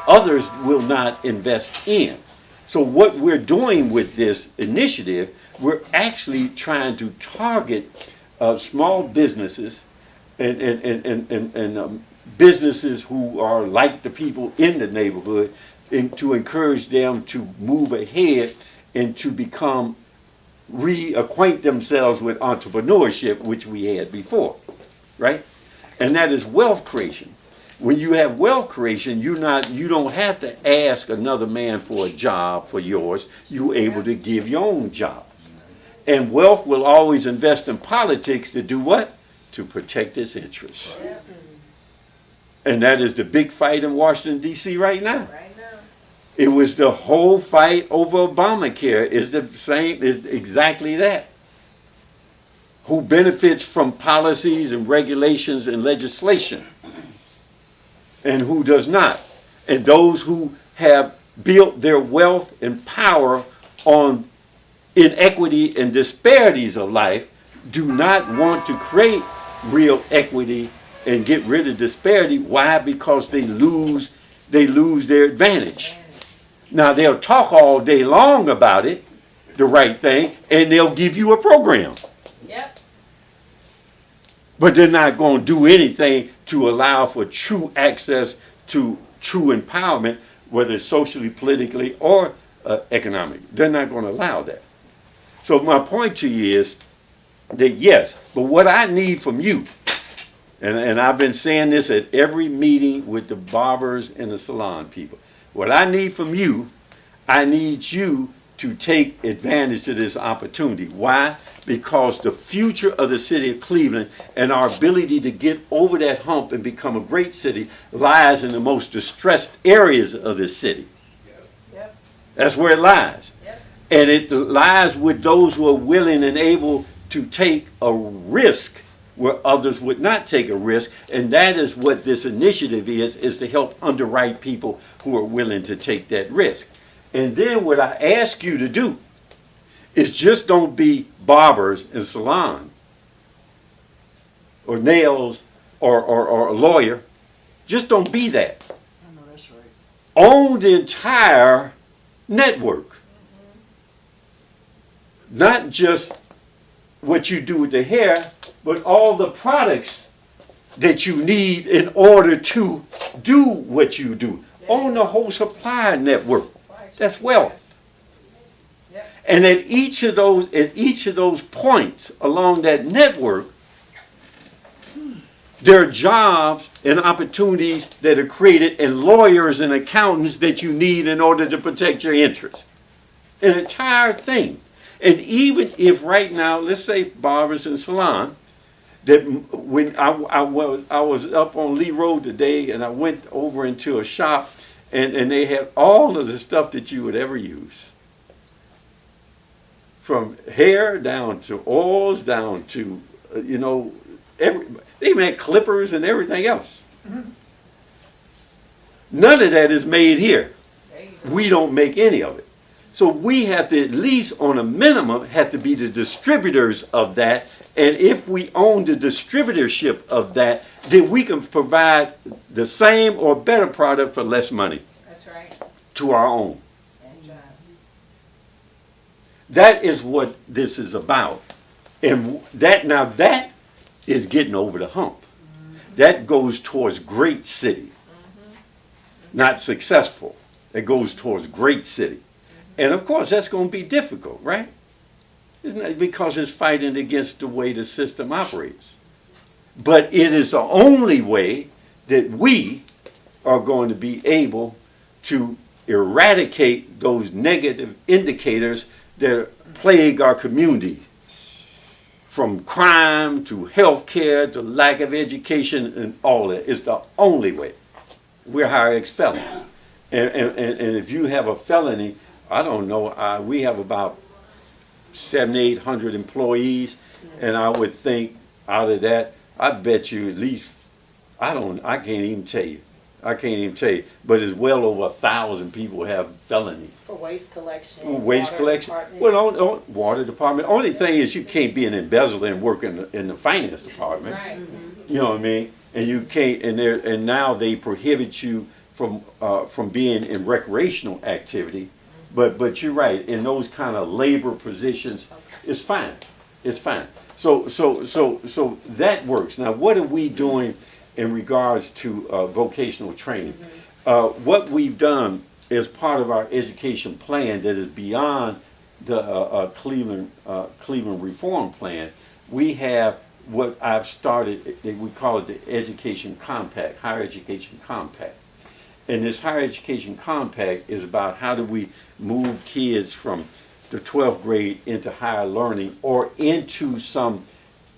others will not invest in. So what we're doing with this initiative, we're actually trying to target small businesses and businesses who are like the people in the neighborhood, and to encourage them to move ahead and to reacquaint themselves with entrepreneurship, which we had before, right? And that is wealth creation. When you have wealth creation, you don't have to ask another man for a job for yours. You're able to give your own job. And wealth will always invest in politics to do what? To protect its interests. And that is the big fight in Washington, D.C. right now. Right now. It was the whole fight over Obamacare is the same, is exactly that. Who benefits from policies and regulations and legislation and who does not. And those who have built their wealth and power on inequity and disparities of life do not want to create real equity and get rid of disparity. Why? Because they lose their advantage. Now they'll talk all day long about it, the right thing, and they'll give you a program. Yep. But they're not going to do anything to allow for true access to true empowerment, whether it's socially, politically, or economic. They're not going to allow that. So my point to you is that yes, but what I need from you, and I've been saying this at every meeting with the barbers and the salon people, what I need from you, I need you to take advantage of this opportunity. Why? Because the future of the city of Cleveland and our ability to get over that hump and become a great city lies in the most distressed areas of the city. Yep. That's where it lies. Yep. And it lies with those who are willing and able to take a risk where others would not take a risk. And that is what this initiative is to help underwrite people who are willing to take that risk. And then what I ask you to do is just don't be barbers and salon or nails or a lawyer. Just don't be that. I know that's right. Own the entire network. Not just what you do with the hair, but all the products that you need in order to do what you do. Own the whole supply network. That's wealth. Yep. And at each of those points along that network, there are jobs and opportunities that are created and lawyers and accountants that you need in order to protect your interests. An entire thing. And even if right now, let's say barbers and salon, that when I was up on Lee Road today and I went over into a shop and they had all of the stuff that you would ever use. From hair down to oils, down to, they even had clippers and everything else. Mm-hmm. None of that is made here. We don't make any of it. So we have to, at least on a minimum, have to be the distributors of that. And if we own the distributorship of that, then we can provide the same or better product for less money. That's right. To our own. And jobs. That is what this is about. And that is getting over the hump. Mm-hmm. That goes towards great city. Mm-hmm. Not successful. It goes towards great city. Mm-hmm. And of course, that's going to be difficult, right? Isn't it? Because it's fighting against the way the system operates. But it is the only way that we are going to be able to eradicate those negative indicators that plague our community. From crime to health care to lack of education and all that. It's the only way. We're higher ex-felons. And if you have a felony, I don't know, we have about 700-800 employees, and I would think out of that, I bet you at least, I can't even tell you. But it's well over 1,000 people have felonies. For waste collection. Waste collection. Well, water department. Only thing is you can't be an embezzler and work in the finance department. Right. You know what I mean? And you can't. And now they prohibit you from being in recreational activity. But you're right. In those kind of labor positions, it's fine. It's fine. So that works. Now, what are we doing in regards to vocational training? What we've done as part of our education plan that is beyond the Cleveland Reform Plan, we have what I've started, we call it the Education Compact, Higher Education Compact. And this Higher Education Compact is about how do we move kids from the 12th grade into higher learning or into some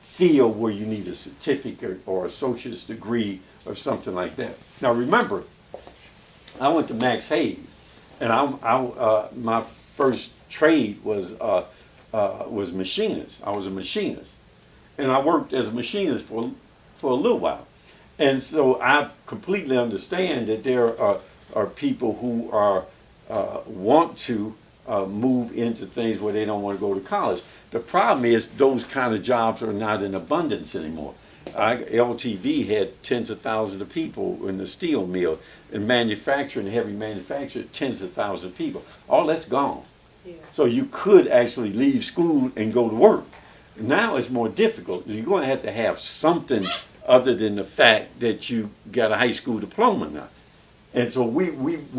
field where you need a certificate or associate's degree or something like that. Now remember, I went to Max Hayes, and my first trade was machinist. I was a machinist, and I worked as a machinist for a little while. And so I completely understand that there are people who want to move into things where they don't want to go to college. The problem is those kind of jobs are not in abundance anymore. LTV had tens of thousands of people in the steel mill. In manufacturing, heavy manufacturing, tens of thousands of people. All that's gone. Yeah. So you could actually leave school and go to work. Now it's more difficult. You're going to have something other than the fact that you got a high school diploma now. And so we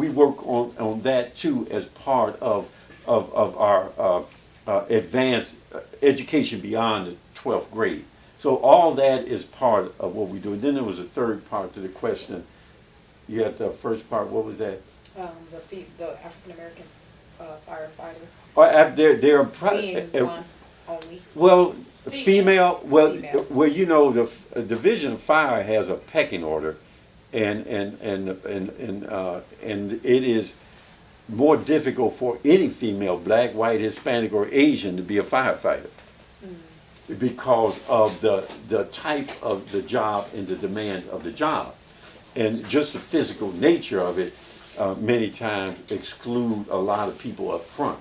work on that too as part of our advanced education beyond the 12th grade. So all that is part of what we do. And then there was a third part to the question. You had the first part, what was that? The African American firefighter They're being one only. well, female. Female. Well, you know, the Division of Fire has a pecking order, and it is more difficult for any female, black, white, Hispanic, or Asian, to be a firefighter because of the type of the job and the demand of the job, and just the physical nature of it. Many times exclude a lot of people up front.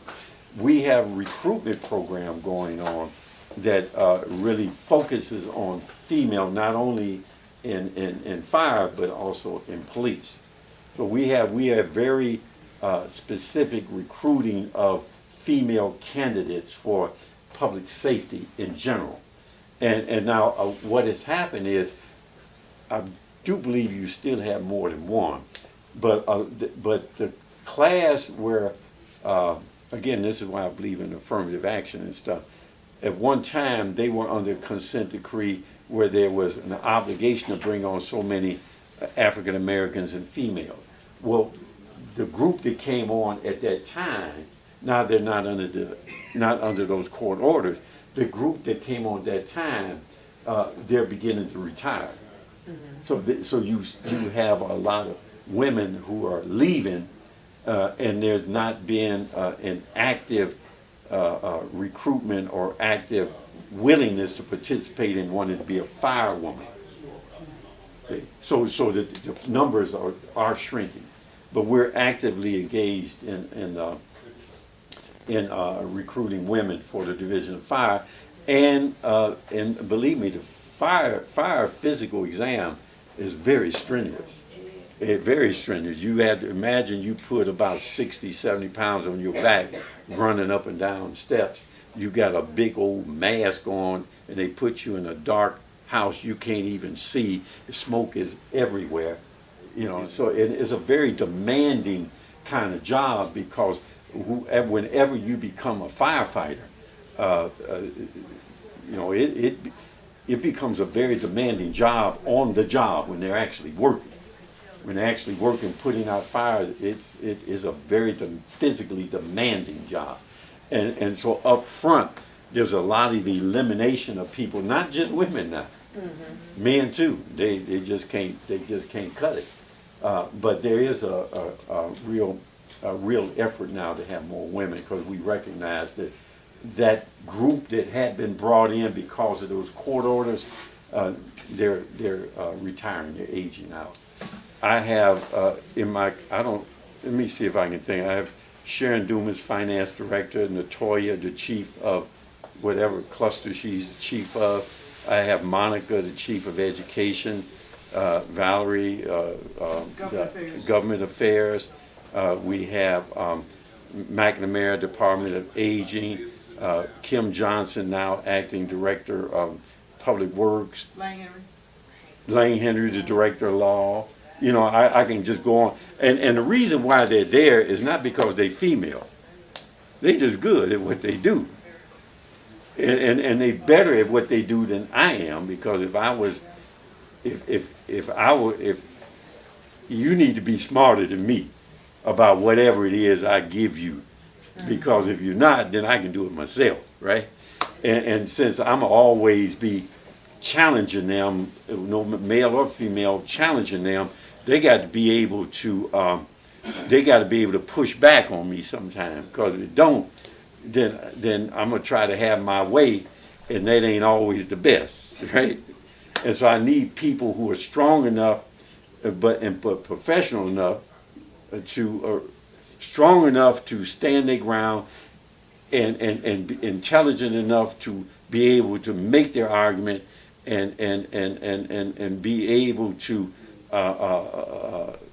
We have a recruitment program going on that really focuses on female, not only in fire, but also in police. So we have very specific recruiting of female candidates for public safety in general. And now what has happened is, I do believe you still have more than one. But the class where, again, this is why I believe in affirmative action and stuff. At one time, they were under consent decree where there was an obligation to bring on so many African Americans and females. Well, the group that came on at that time, now they're not under those court orders. The group that came on at that time, they're beginning to retire. Mm-hmm. So you have a lot of women who are leaving, and there's not been an active recruitment or active willingness to participate in wanting to be a firewoman. Okay. So the numbers are shrinking, but we're actively engaged in recruiting women for the Division of Fire, and believe me, the fire physical exam is very strenuous. Very strenuous. You had to imagine you put about 60, 70 pounds on your back running up and down steps. You got a big old mask on, and they put you in a dark house you can't even see. The smoke is everywhere. You know, so it is a very demanding kind of job because whenever you become a firefighter, you know, it becomes a very demanding job on the job when they're actually working. When they're actually working, putting out fires, it is a very physically demanding job. And so up front, there's a lot of elimination of people, not just women now, men too. They just can't cut it. But there is a real effort now to have more women, because we recognize that group that had been brought in because of those court orders, they're retiring, they're aging out. I have let me see if I can think. I have Sharon Dumas, finance director, Natoya, the chief of whatever cluster she's the chief of. I have Monica, the chief of education, Valerie, government affairs. We have McNamara, Department of Aging, Kim Johnson, now acting director of public works. Lane Henry, the director of law. You know, I can just go on. And the reason why they're there is not because they're female. They're just good at what they do. and they better at what they do than I am, because if you need to be smarter than me about whatever it is I give you, because if you're not, then I can do it myself, right? And since I'm always be challenging them, no male or female, challenging them, they got to be able to push back on me sometimes, because if they don't, then I'm gonna try to have my way, and that ain't always the best, right? And so I need people who are strong enough, but professional enough strong enough to stand their ground, and be intelligent enough to be able to make their argument, and be able to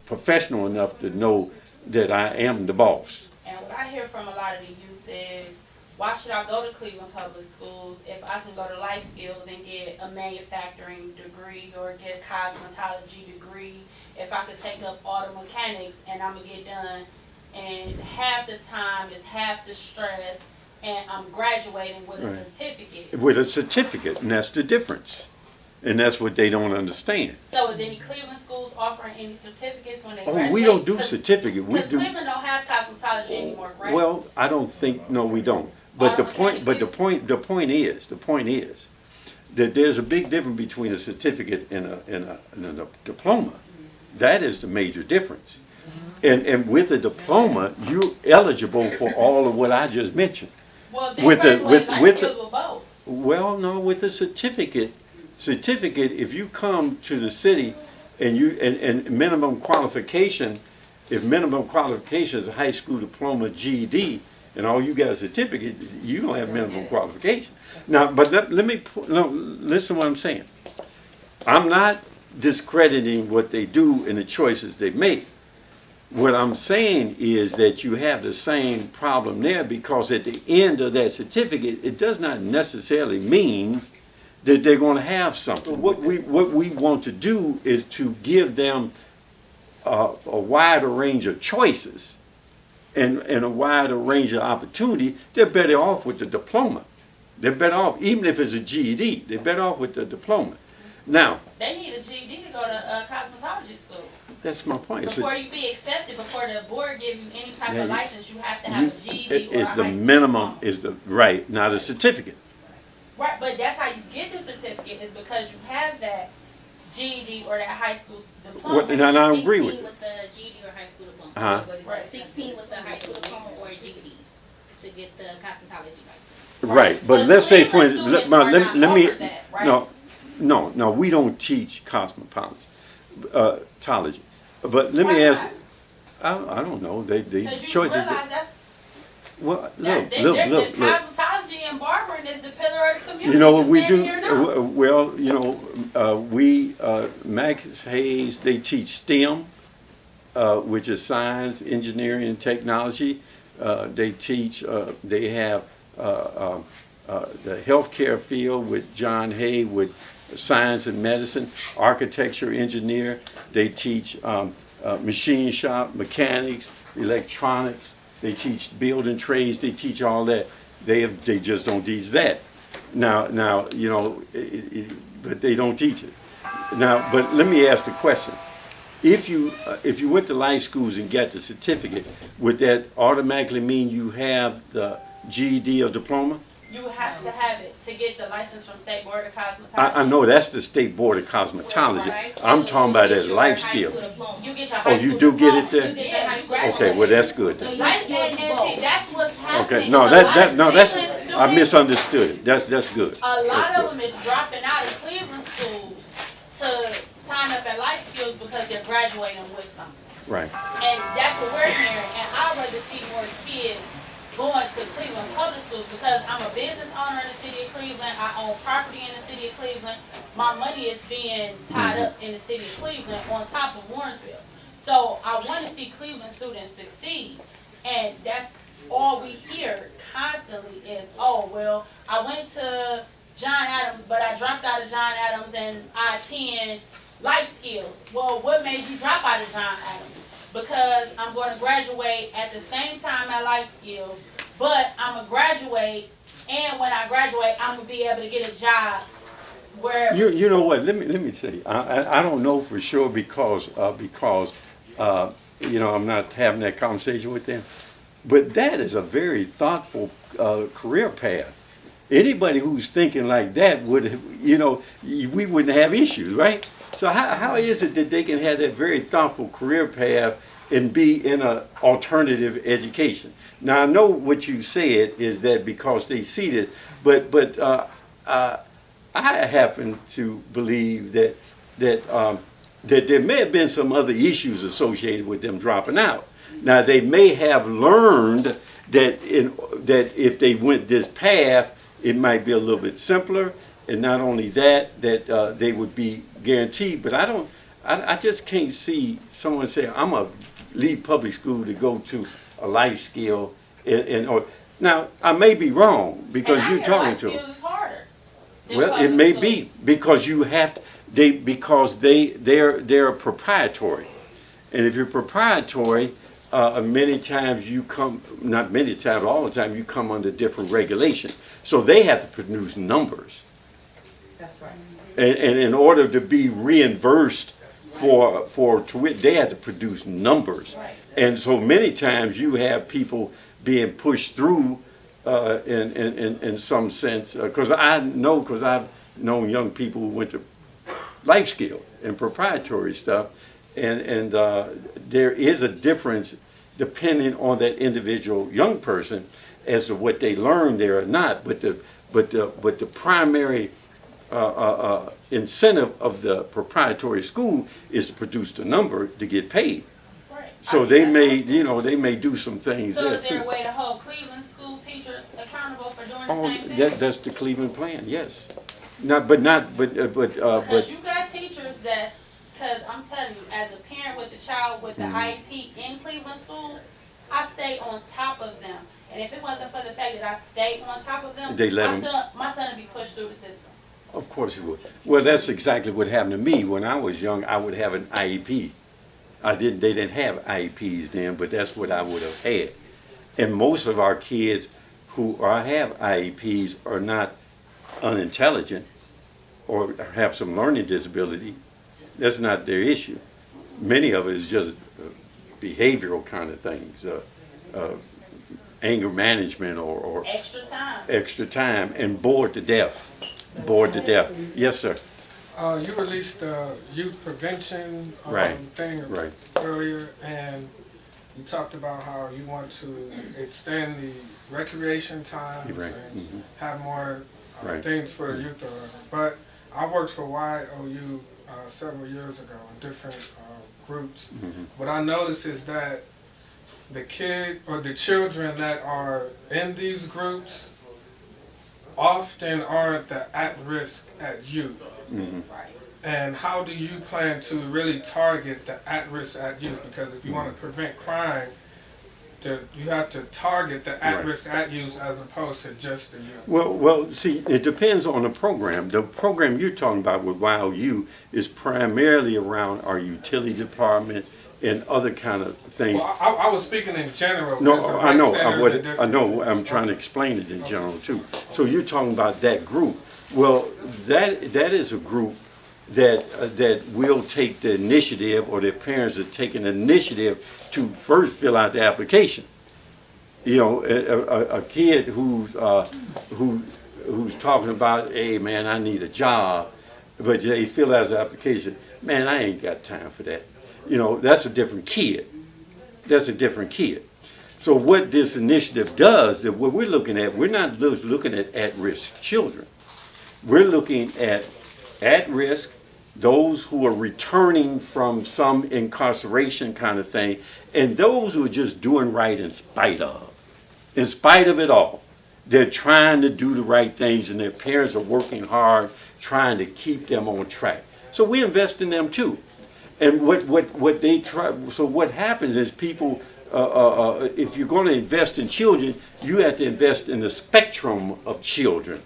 professional enough to know that I am the boss. And what I hear from a lot of the youth is, why should I go to Cleveland Public Schools if I can go to Life Skills and get a manufacturing degree or get a cosmetology degree, if I could take up auto mechanics and I'm going to get done, and half the time is half the stress, and I'm graduating with a certificate. With a certificate, and that's the difference. And that's what they don't understand. So is any Cleveland schools offering any certificates when they graduate? Oh, we don't do certificate. We Because do. Cleveland don't have cosmetology anymore, right? Well, I don't think. No, we don't. But the point is that there's a big difference between a certificate and a diploma. That is the major difference. And with a diploma, you're eligible for all of what I just mentioned. Well, they graduate with both. Well, no, with a certificate, if you come to the city and minimum qualification, if minimum qualification is a high school diploma, GED, and all you got a certificate, you don't have minimum qualification. Now, but listen to what I'm saying. I'm not discrediting what they do and the choices they make. What I'm saying is that you have the same problem there, because at the end of that certificate, it does not necessarily mean that they're going to have something. What we want to do is to give them a wider range of choices and a wider range of opportunity. They're better off with the diploma. They're better off, even if it's a GED, they're better off with the diploma. Now, they need a GED to go to cosmetology school. That's my point. Before you be accepted, before the board give you any type of license, you have to have a GED or a It's the high school minimum, diploma. is the right, not a certificate. Right, but that's how you get the certificate, is because you have that GED or that high school diploma. And I agree with 16 you. with the GED or high school diploma. Right. 16 with the high school diploma or a GED to get the cosmetology license. Right, but let's say, for instance, let me, that, right? no, we don't teach cosmetology. But let me ask, I don't know, they choices. Well, look. Cosmetology and barbering is the pillar of the community. You know what we do? Well, Max Hayes, they teach STEM, which is science, engineering, and technology. They teach, they have the healthcare field with John Hay with science and medicine, architecture, engineer. They teach machine shop, mechanics, electronics. They teach building trades. They teach all that. They just don't teach that. Now, but they don't teach it. Now, but let me ask the question: if you went to life schools and got the certificate, would that automatically mean you have the GED or diploma? You have to have it to get the license from State Board of Cosmetology. I know that's the State Board of Cosmetology. I'm talking about that life skill. You get your high school You do get it there? You get that high school Okay, well that's good. So life skill, that's what's happening. Okay, no, that's I misunderstood it. That's good. A lot of them is dropping out of Cleveland schools to sign up at Life Skills because they're graduating with something. Right. And that's what we're hearing. And I'd rather see more kids going to Cleveland public schools, because I'm a business owner in the city of Cleveland. I own property in the city of Cleveland. My money is being tied up in the city of Cleveland on top of Warrensville. So I want to see Cleveland students succeed. And that's all we hear constantly is, oh, well, I went to John Adams, but I dropped out of John Adams and I attend Life Skills. Well, what made you drop out of John Adams? Because I'm going to graduate at the same time at Life Skills, but I'm going to graduate and when I graduate, I'm gonna be able to get a job where. You know what? Let me say. I don't know for sure because you know, I'm not having that conversation with them. But that is a very thoughtful career path. Anybody who's thinking like that would, you know, we wouldn't have issues, right? So how is it that they can have that very thoughtful career path and be in an alternative education? Now I know what you said is that because they see it, but I happen to believe that there may have been some other issues associated with them dropping out. Now they may have learned that if they went this path, it might be a little bit simpler, and not only that they would be guaranteed. But I just can't see someone say, I'm gonna leave public school to go to a life skill, or now I may be wrong because you're talking to them. Is harder than Well, it public may school. be because you have to, they're proprietary, and if you're proprietary, many times you come, not many times, all the time you come under different regulation. So they have to produce numbers, That's right. and in order to be reimbursed for tuition, they have to produce numbers. Right. And so many times you have people being pushed through in some sense, because I've known young people who went to life skill and proprietary stuff, and there is a difference depending on that individual young person as to what they learn there or not. But the primary incentive of the proprietary school is to produce the number to get paid. Right. So they may do some things So there is there a too. way to hold Cleveland school teachers accountable for doing the Oh, same thing? that's the Cleveland plan, yes. But Because you got teachers that, because I'm telling you, as a parent with a child with the IEP in Cleveland schools, I stay on top of them. And if it wasn't for the fact that I stayed on top of them, They let my son would be pushed through the system. Of course it would. Well, that's exactly what happened to me. When I was young, I would have an IEP. They didn't have IEPs then, but that's what I would have had. And most of our kids who have IEPs are not unintelligent or have some learning disability. That's not their issue. Many of it is just behavioral kind of things, anger management or Extra time. and bored to death. Bored to death. Yes, sir. You released the youth prevention Right, thing right. earlier, and you talked about how you want to extend the recreation times Right. and have more Right. things for the youth or whatever. But I worked for YOU several years ago in different groups. What I noticed is that the children that are in these groups often aren't the at-risk at youth. And how do you plan to really target the at-risk at youth? Because if you want to prevent crime, you have to target the at-risk at youth as opposed to just the youth. Well, see, it depends on the program. The program you're talking about with YOU is primarily around our utility department and other kind of things. Well, I was speaking in general. No, 'cause the I know. rec centers are different. I know. I'm trying to explain it in general too. So you're talking about that group. Well, that is a group that will take the initiative, or their parents are taking the initiative to first fill out the application. You know, a kid who's talking about, hey man, I need a job, but they fill out his application. Man, I ain't got time for that. You know, that's a different kid. That's a different kid. So what this initiative does, that what we're looking at, we're not looking at risk children. We're looking at risk, those who are returning from some incarceration kind of thing, and those who are just doing right in spite of it all. They're trying to do the right things, and their parents are working hard, trying to keep them on track. So we invest in them too. And what they try, so what happens is people, if you're going to invest in children, you have to invest in the spectrum of children.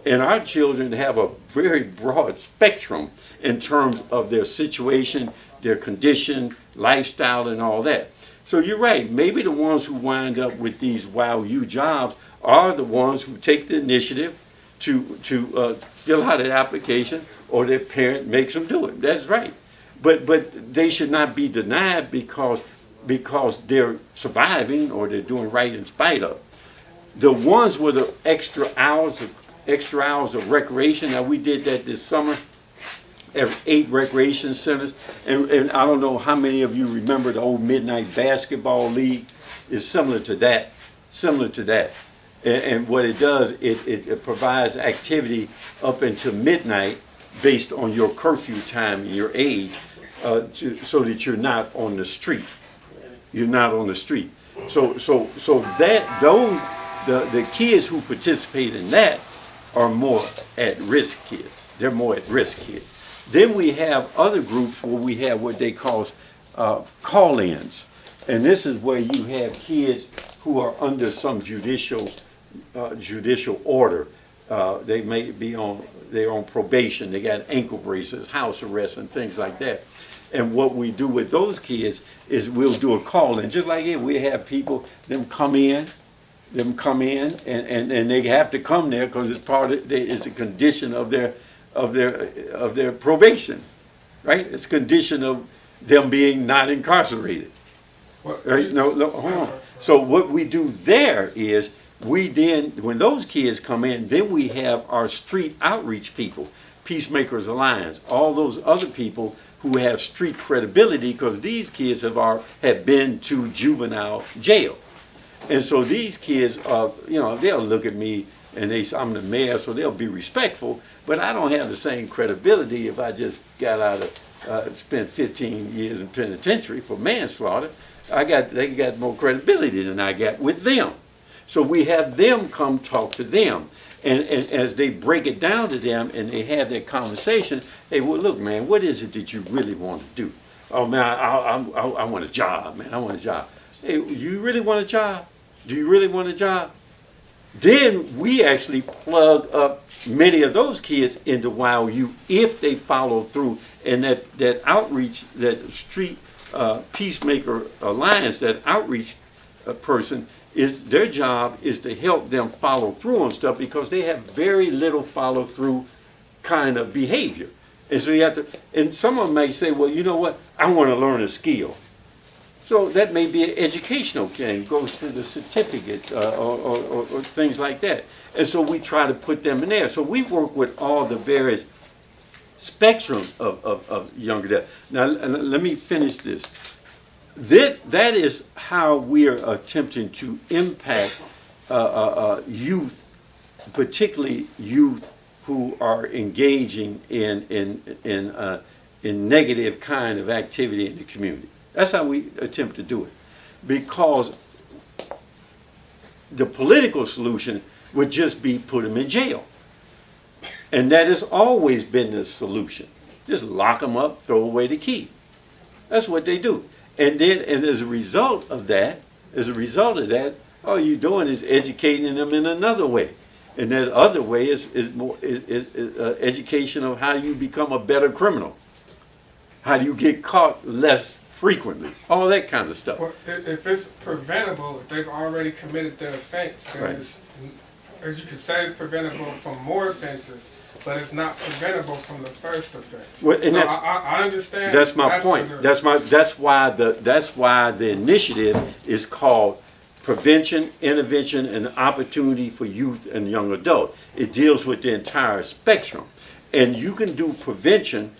And our children have a very broad spectrum in terms of their situation, their condition, lifestyle, and all that. So you're right. Maybe the ones who wind up with these YOU jobs are the ones who take the initiative to fill out an application, or their parent makes them do it. That's right. But they should not be denied because they're surviving or they're doing right in spite of. The ones with the extra hours of recreation. Now we did that this summer at 8 recreation centers, and I don't know how many of you remember the old Midnight Basketball League. It's similar to that. And what it does, it provides activity up until midnight based on your curfew time and your age, so that you're not on the street. You're not on the street. So that the kids who participate in that are more at-risk kids. They're more at-risk kids. Then we have other groups where we have what they call call-ins, and this is where you have kids who are under some judicial order. They may be they're on probation. They got ankle braces, house arrest, and things like that. And what we do with those kids is we'll do a call-in, just like here. We have people them come in, and they have to come there because it's a condition of their probation, right? It's a condition of them being not incarcerated. Right? No, hold on. So what we do there is when those kids come in, then we have our street outreach people, Peacemakers Alliance, all those other people who have street credibility because these kids have been to juvenile jail. And so these kids, they'll look at me and they say, I'm the mayor, so they'll be respectful, but I don't have the same credibility if I just got out of, spent 15 years in penitentiary for manslaughter. They got more credibility than I got with them. So we have them come talk to them. And as they break it down to them and they have their conversation, hey, well, look, man, what is it that you really want to do? Oh, man, I want a job, man. I want a job. Hey, you really want a job? Do you really want a job? Then we actually plug up many of those kids into YOU if they follow through. And that outreach, that street Peacemaker Alliance, that outreach person, their job is to help them follow through on stuff because they have very little follow through kind of behavior. And so you have to, and some of them may say, well, you know what, I want to learn a skill. So that may be an educational thing, goes to the certificate or things like that. And so we try to put them in there. So we work with all the various spectrum of young adults. Now let me finish this. That is how we are attempting to impact youth, particularly youth who are engaging in negative kind of activity in the community. That's how we attempt to do it. Because the political solution would just be put them in jail. And that has always been the solution. Just lock them up, throw away the key. That's what they do. And as a result of that, all you're doing is educating them in another way. And that other way is education of how you become a better criminal. How do you get caught less frequently? All that kind of stuff. Well, if it's preventable, if they've already committed the offense, then Right. as you could say, it's preventable from more offenses, but it's not preventable from the first offense. Well, and so that's, I understand. that's my point. That's why the initiative is called Prevention, Intervention, and Opportunity for Youth and Young Adult. It deals with the entire spectrum. And you can do prevention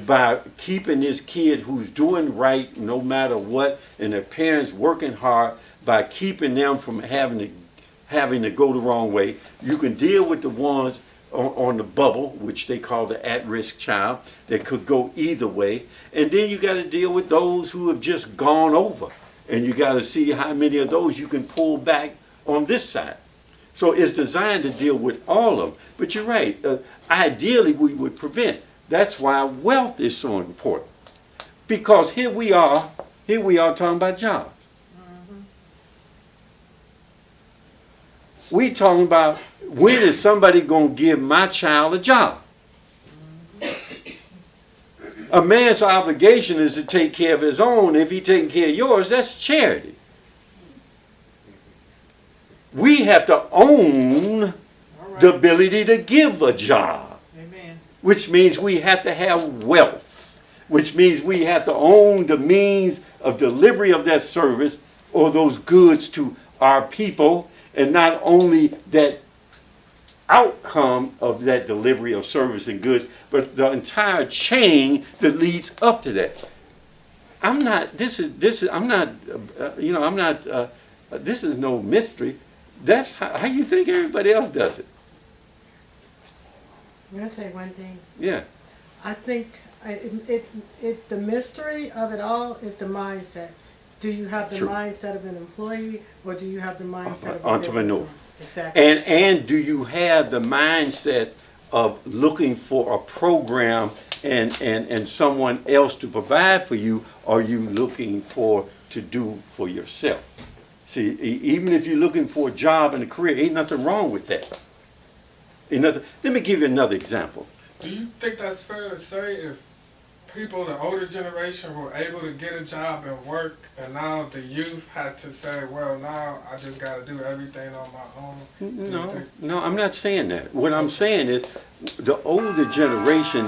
by keeping this kid who's doing right no matter what, and their parents working hard, by keeping them from having to go the wrong way. You can deal with the ones on the bubble, which they call the at-risk child, that could go either way. And then you got to deal with those who have just gone over. And you got to see how many of those you can pull back on this side. So it's designed to deal with all of them. But you're right. Ideally, we would prevent. That's why wealth is so important. Because here we are talking about jobs. We talking about, when is somebody going to give my child a job? A man's obligation is to take care of his own. If he's taking care of yours, that's charity. We have to own All right. the ability to give a job, Amen. which means we have to have wealth, which means we have to own the means of delivery of that service or those goods to our people, and not only that outcome of that delivery of service and goods, but the entire chain that leads up to that. I'm not, this is, I'm not, this is no mystery. That's how you think everybody else does it. May I say one thing? Yeah. I think the mystery of it all is the mindset. Do you have the True. mindset of an employee, or do you have the mindset of a Entrepreneur. business owner? Exactly. And do you have the mindset of looking for a program and someone else to provide for you, or are you looking for to do for yourself? See, even if you're looking for a job and a career, ain't nothing wrong with that. Let me give you another example. Do you think that's fair to say if people, the older generation, were able to get a job and work, and now the youth had to say, well, now I just got to do everything on my own? No, I'm not saying that. What I'm saying is the older generation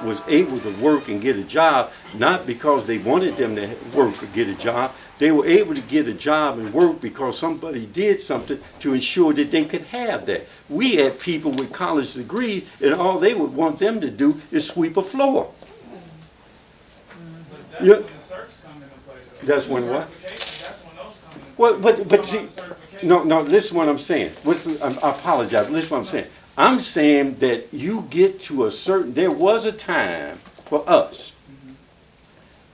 was able to work and get a job, not because they wanted them to work or get a job. They were able to get a job and work because somebody did something to ensure that they could have that. We had people with college degrees, and all they would want them to do is sweep a floor. But that's Yeah. when the certs come into play, though. That's when what? Certification, that's when those come into play. Well, but Talking see, about the certification. no, listen what I'm saying. I apologize, listen what I'm saying. I'm saying that you get to a certain, there was a time for us.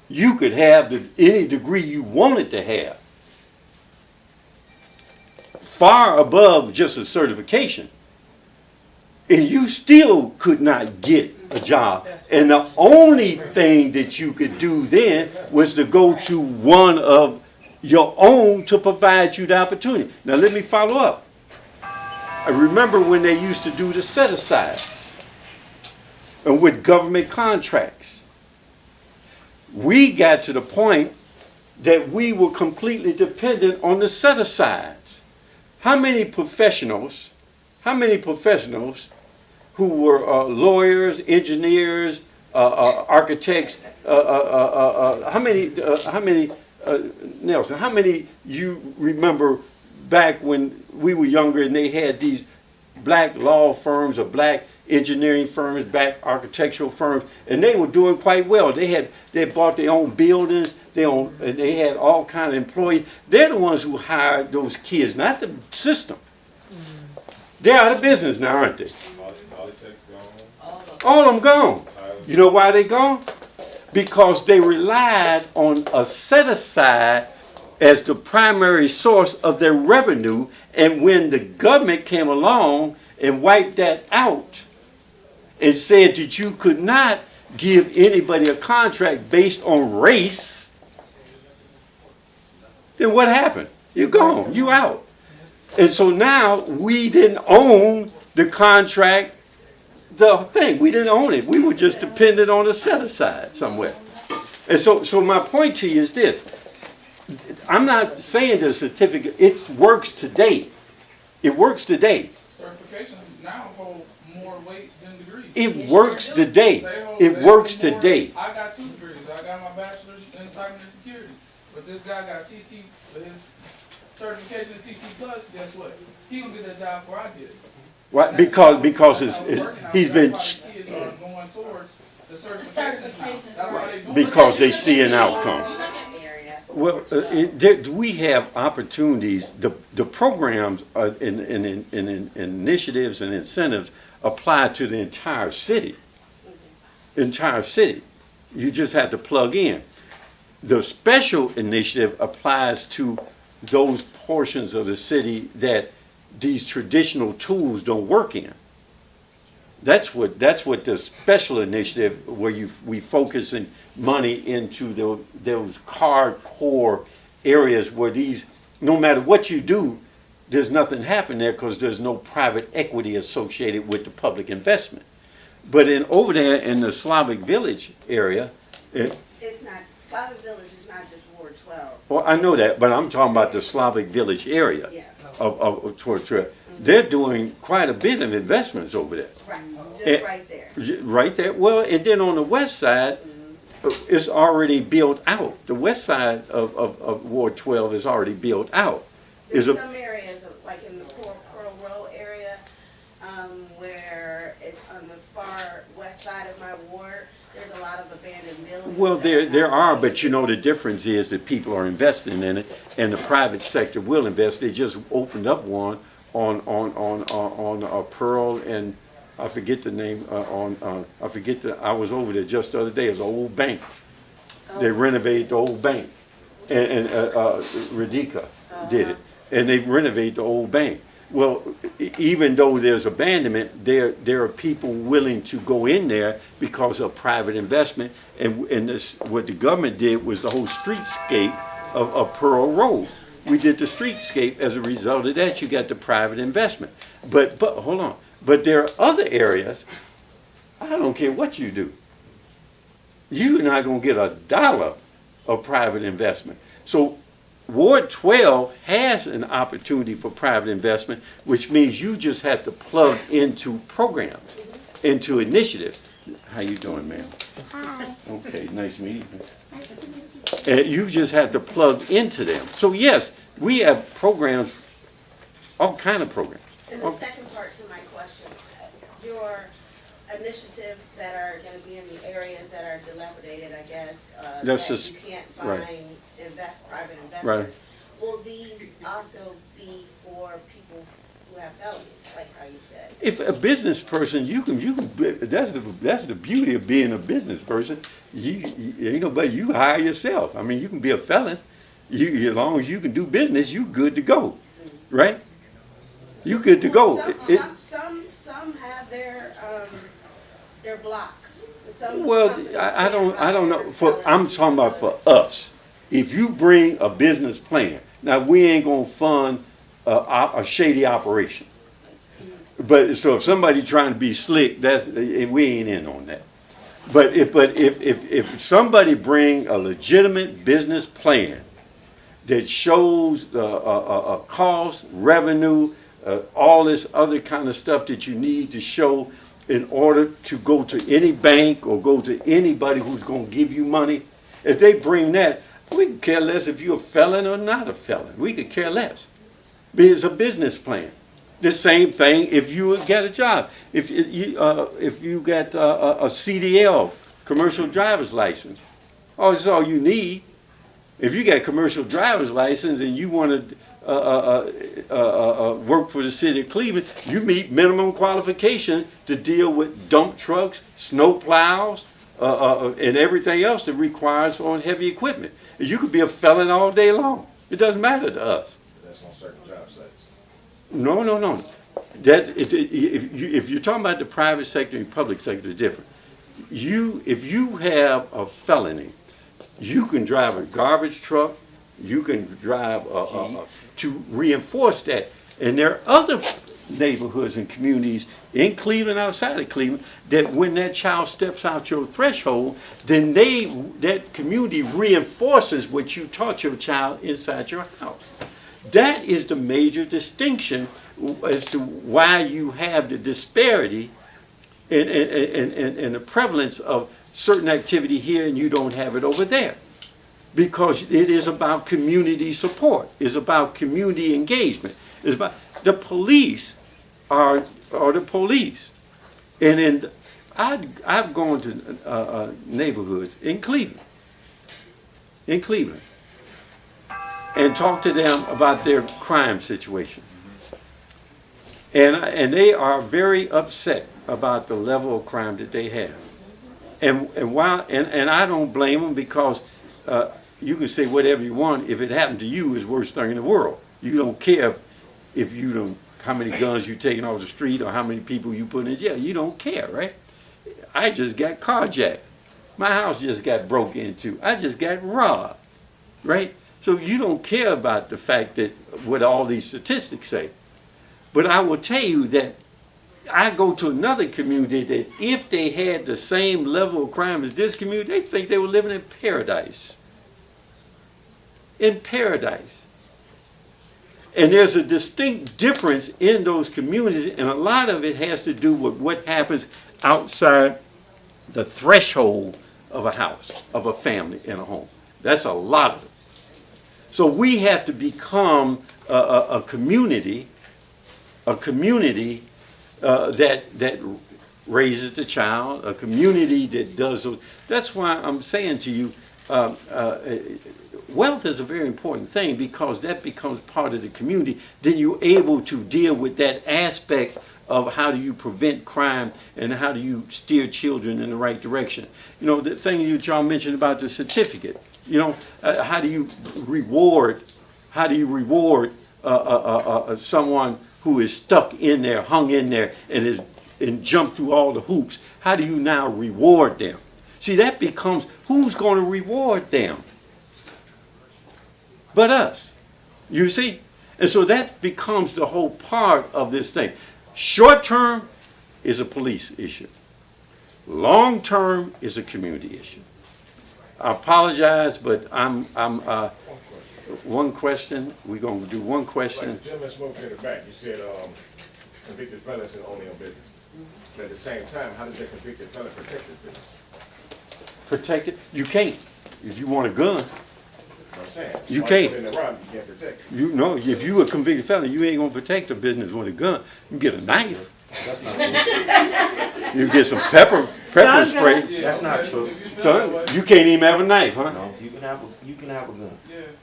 You could have any degree you wanted to have, far above just a certification, and you still could not get a job. And the only thing that you could do then was to go to one of your own to provide you the opportunity. Now let me follow up. I remember when they used to do the set-asides and with government contracts. We got to the point that we were completely dependent on the set-asides. How many professionals who were lawyers, engineers, architects, Nelson, how many you remember back when we were younger and they had these black law firms or black engineering firms, black architectural firms, and they were doing quite well. They bought their own buildings, they had all kind of employees. They're the ones who hired those kids, not the system. They're out of business now, aren't they? All of them gone. You know why they gone? Because they relied on a set-aside as the primary source of their revenue, and when the government came along and wiped that out and said that you could not give anybody a contract based on race, then what happened? You're gone. You out. And so now we didn't own the contract, the thing. We didn't own it. We were just dependent on a set-aside somewhere. And so my point to you is this. I'm not saying the certificate, it works today. It works today. Certifications now hold more weight than degrees. It works today. They It works hold more. today. I got 2 degrees. I got my bachelor's in cybersecurity. But this guy got CC for his certification in CC plus. Guess what? He gonna get that job before I get it. Right? Because he's been, That's why the kids are going towards the certifications now. That's why they doing because it. they see an outcome. Well, we have opportunities. The programs and initiatives and incentives apply to the entire city. Entire city. You just have to plug in. The special initiative applies to those portions of the city that these traditional tools don't work in. That's what the special initiative, where we focusing money into those hardcore areas where these, no matter what you do, there's nothing happen there because there's no private equity associated with the public investment. But over there in the Slavic Village area, It's not, Slavic Village is not just Ward 12. well, I know that, but I'm talking about the Slavic Village area. Yeah. toward 12. They're doing quite a bit of investments over there. Right, just Eh, right there. Right there. Well, and then on the west side, it's already built out. The west side of Ward 12 is already built out. There's Is a, some areas, like in the Pearl Row area, where it's on the far west side of my ward, there's a lot of abandoned buildings. well, that are there not are, being but you know the used. difference is that people are investing in it, and the private sector will invest. They just opened up one on Pearl and I forget the name I was over there just the other day. It was an old bank. They renovated the old bank, and Radika did it, and they renovated the old bank. Well, even though there's abandonment, there are people willing to go in there because of private investment, and this, what the government did was the whole streetscape of Pearl Road. We did the streetscape. As a result of that, you got the private investment. But hold on. But there are other areas, I don't care what you do, you're not going to get $1 of private investment. So Ward 12 has an opportunity for private investment, which means you just have to plug into programs, into initiatives. How you doing, ma'am? Hi. Okay, nice meeting you. Nice to meet you. You just have to plug into them. So yes, we have programs, all kind of programs. And the second part to my question, your initiative that are gonna be in the areas that are dilapidated, I guess, That's that just- you can't right. find private Right. investors. Will these also be for people who have felonies, like how you said? If a business person, you can, that's the beauty of being a business person. Ain't nobody, you hire yourself. I mean, you can be a felon. As long as you can do business, you good to go, right? You good to go. Some have their blocks. Some Well, companies I don't can't know. hire I'm talking about for us. If you bring a business plan, now we ain't gonna fund a shady operation. But so if somebody trying to be slick, we ain't in on that. But if somebody bring a legitimate business plan that shows a cost, revenue, all this other kind of stuff that you need to show in order to go to any bank or go to anybody who's going to give you money, if they bring that, we could care less if you're a felon or not a felon. We could care less. But it's a business plan. The same thing if you get a job. If you got a CDL, commercial driver's license, that's all you need. If you got commercial driver's license and you want to work for the city of Cleveland, you meet minimum qualifications to deal with dump trucks, snow plows, and everything else that requires on heavy equipment. You could be a felon all day long. It doesn't matter to us. That's on certain job sites. No. If you're talking about the private sector and public sector, it's different. If you have a felony, you can drive a garbage truck, you can drive to reinforce that. And there are other neighborhoods and communities in Cleveland, outside of Cleveland, that when that child steps out your threshold, then that community reinforces what you taught your child inside your house. That is the major distinction as to why you have the disparity and the prevalence of certain activity here and you don't have it over there. Because it is about community support. It's about community engagement. It's about the police are the police. And I've gone to neighborhoods in Cleveland, and talked to them about their crime situation. And they are very upset about the level of crime that they have. And I don't blame them, because you can say whatever you want. If it happened to you, it's the worst thing in the world. You don't care if you don't, how many guns you taking off the street or how many people you put in jail. You don't care, right? I just got carjacked. My house just got broke into. I just got robbed, right? So you don't care about the fact that what all these statistics say. But I will tell you that I go to another community that if they had the same level of crime as this community, they think they were living in paradise. In paradise. And there's a distinct difference in those communities, and a lot of it has to do with what happens outside the threshold of a house, of a family in a home. That's a lot of it. So we have to become a community that raises the child, a community that does those. That's why I'm saying to you, wealth is a very important thing, because that becomes part of the community. Then you're able to deal with that aspect of how do you prevent crime and how do you steer children in the right direction. You know, the thing y'all mentioned about the certificate, you know, how do you reward someone who is stuck in there, hung in there, and jumped through all the hoops? How do you now reward them? See, that becomes, who's going to reward them but us? You see? And so that becomes the whole part of this thing. Short term is a police issue. Long term is a community issue. I apologize, but I'm one question. We're going to do one question. Like the gentleman spoke in the back, you said convicted felons is only on business. But at the same time, how does that convicted felon protect his business? Protect it? You can't. If you want a gun, You know what I'm saying? You Somebody can't. put in the rob, you can't protect it. you know, if you a convicted felon, you ain't going to protect the business with a gun. You get a knife. That's not true. You get some pepper spray. That's not true. You can't even have a knife, huh? No, you can have a gun.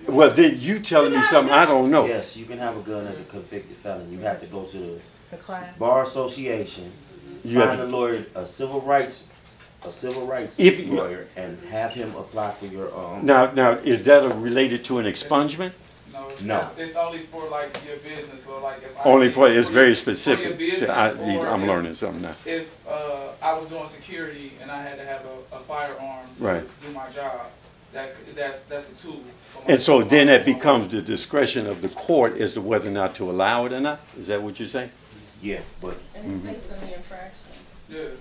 Well, then you telling me something I don't know. Yes, you can have a gun as a convicted felon. You have to go to The class. the bar association, You have find a to- lawyer, a civil rights If- lawyer, and have him apply for your Now, is that related to an expungement? No. It's only for like your business, or like if I. Only for, it's very your specific. See, business, or I'm if- learning something now. If I was doing security and I had to have a firearm to Right. do my job, that's a tool. for my- And so then that becomes the discretion of the court as to whether or not to allow it or not? Is that what you're saying? Yeah, but And it's based on the infraction.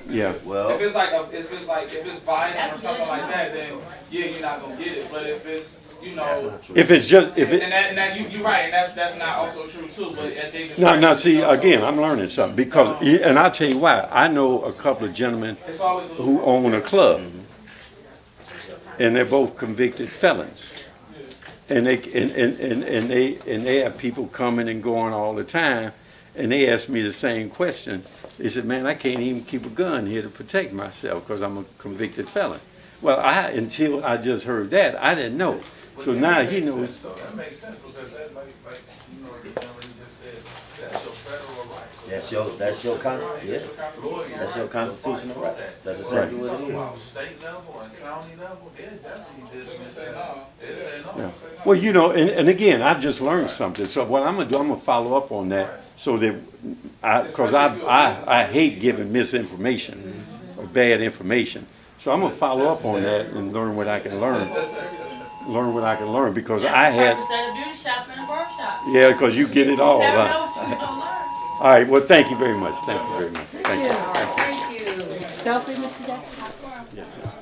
Yeah. well, If it's violent or something like that, then yeah, you're not gonna get it. But if it's, you that's know, not true. If it's just, if and it, that you're right, and that's not also true too. But at the now, see, again, I'm learning something because, and I'll tell you why. I know a couple of gentlemen it's always a who own a club, and they're both convicted felons. And they have people coming and going all the time, and they ask me the same question. They said, "Man, I can't even keep a gun here to protect myself because I'm a convicted felon." Well, until I just heard that, I didn't know. So now he knows. That makes sense, because that, like, you know, the gentleman just said, that's your federal right. That's your constitutional right. That's exactly what it is. State level and county level, it definitely dismiss that. It say no. Yeah. Well, you know, and again, I've just learned something. So what I'm gonna do, I'm gonna follow up on that, so that because I hate giving misinformation or bad information. So I'm gonna follow up on that and learn what I can learn. Learn what I can learn, because I had, Instead of beauty shop and a barber shop. yeah, because you get it all. You never know Huh? what you gonna learn. All right. Well, thank you very much. Thank you very much. Thank you. Thank you. Selfie, Mr. Jackson? Yes, ma'am.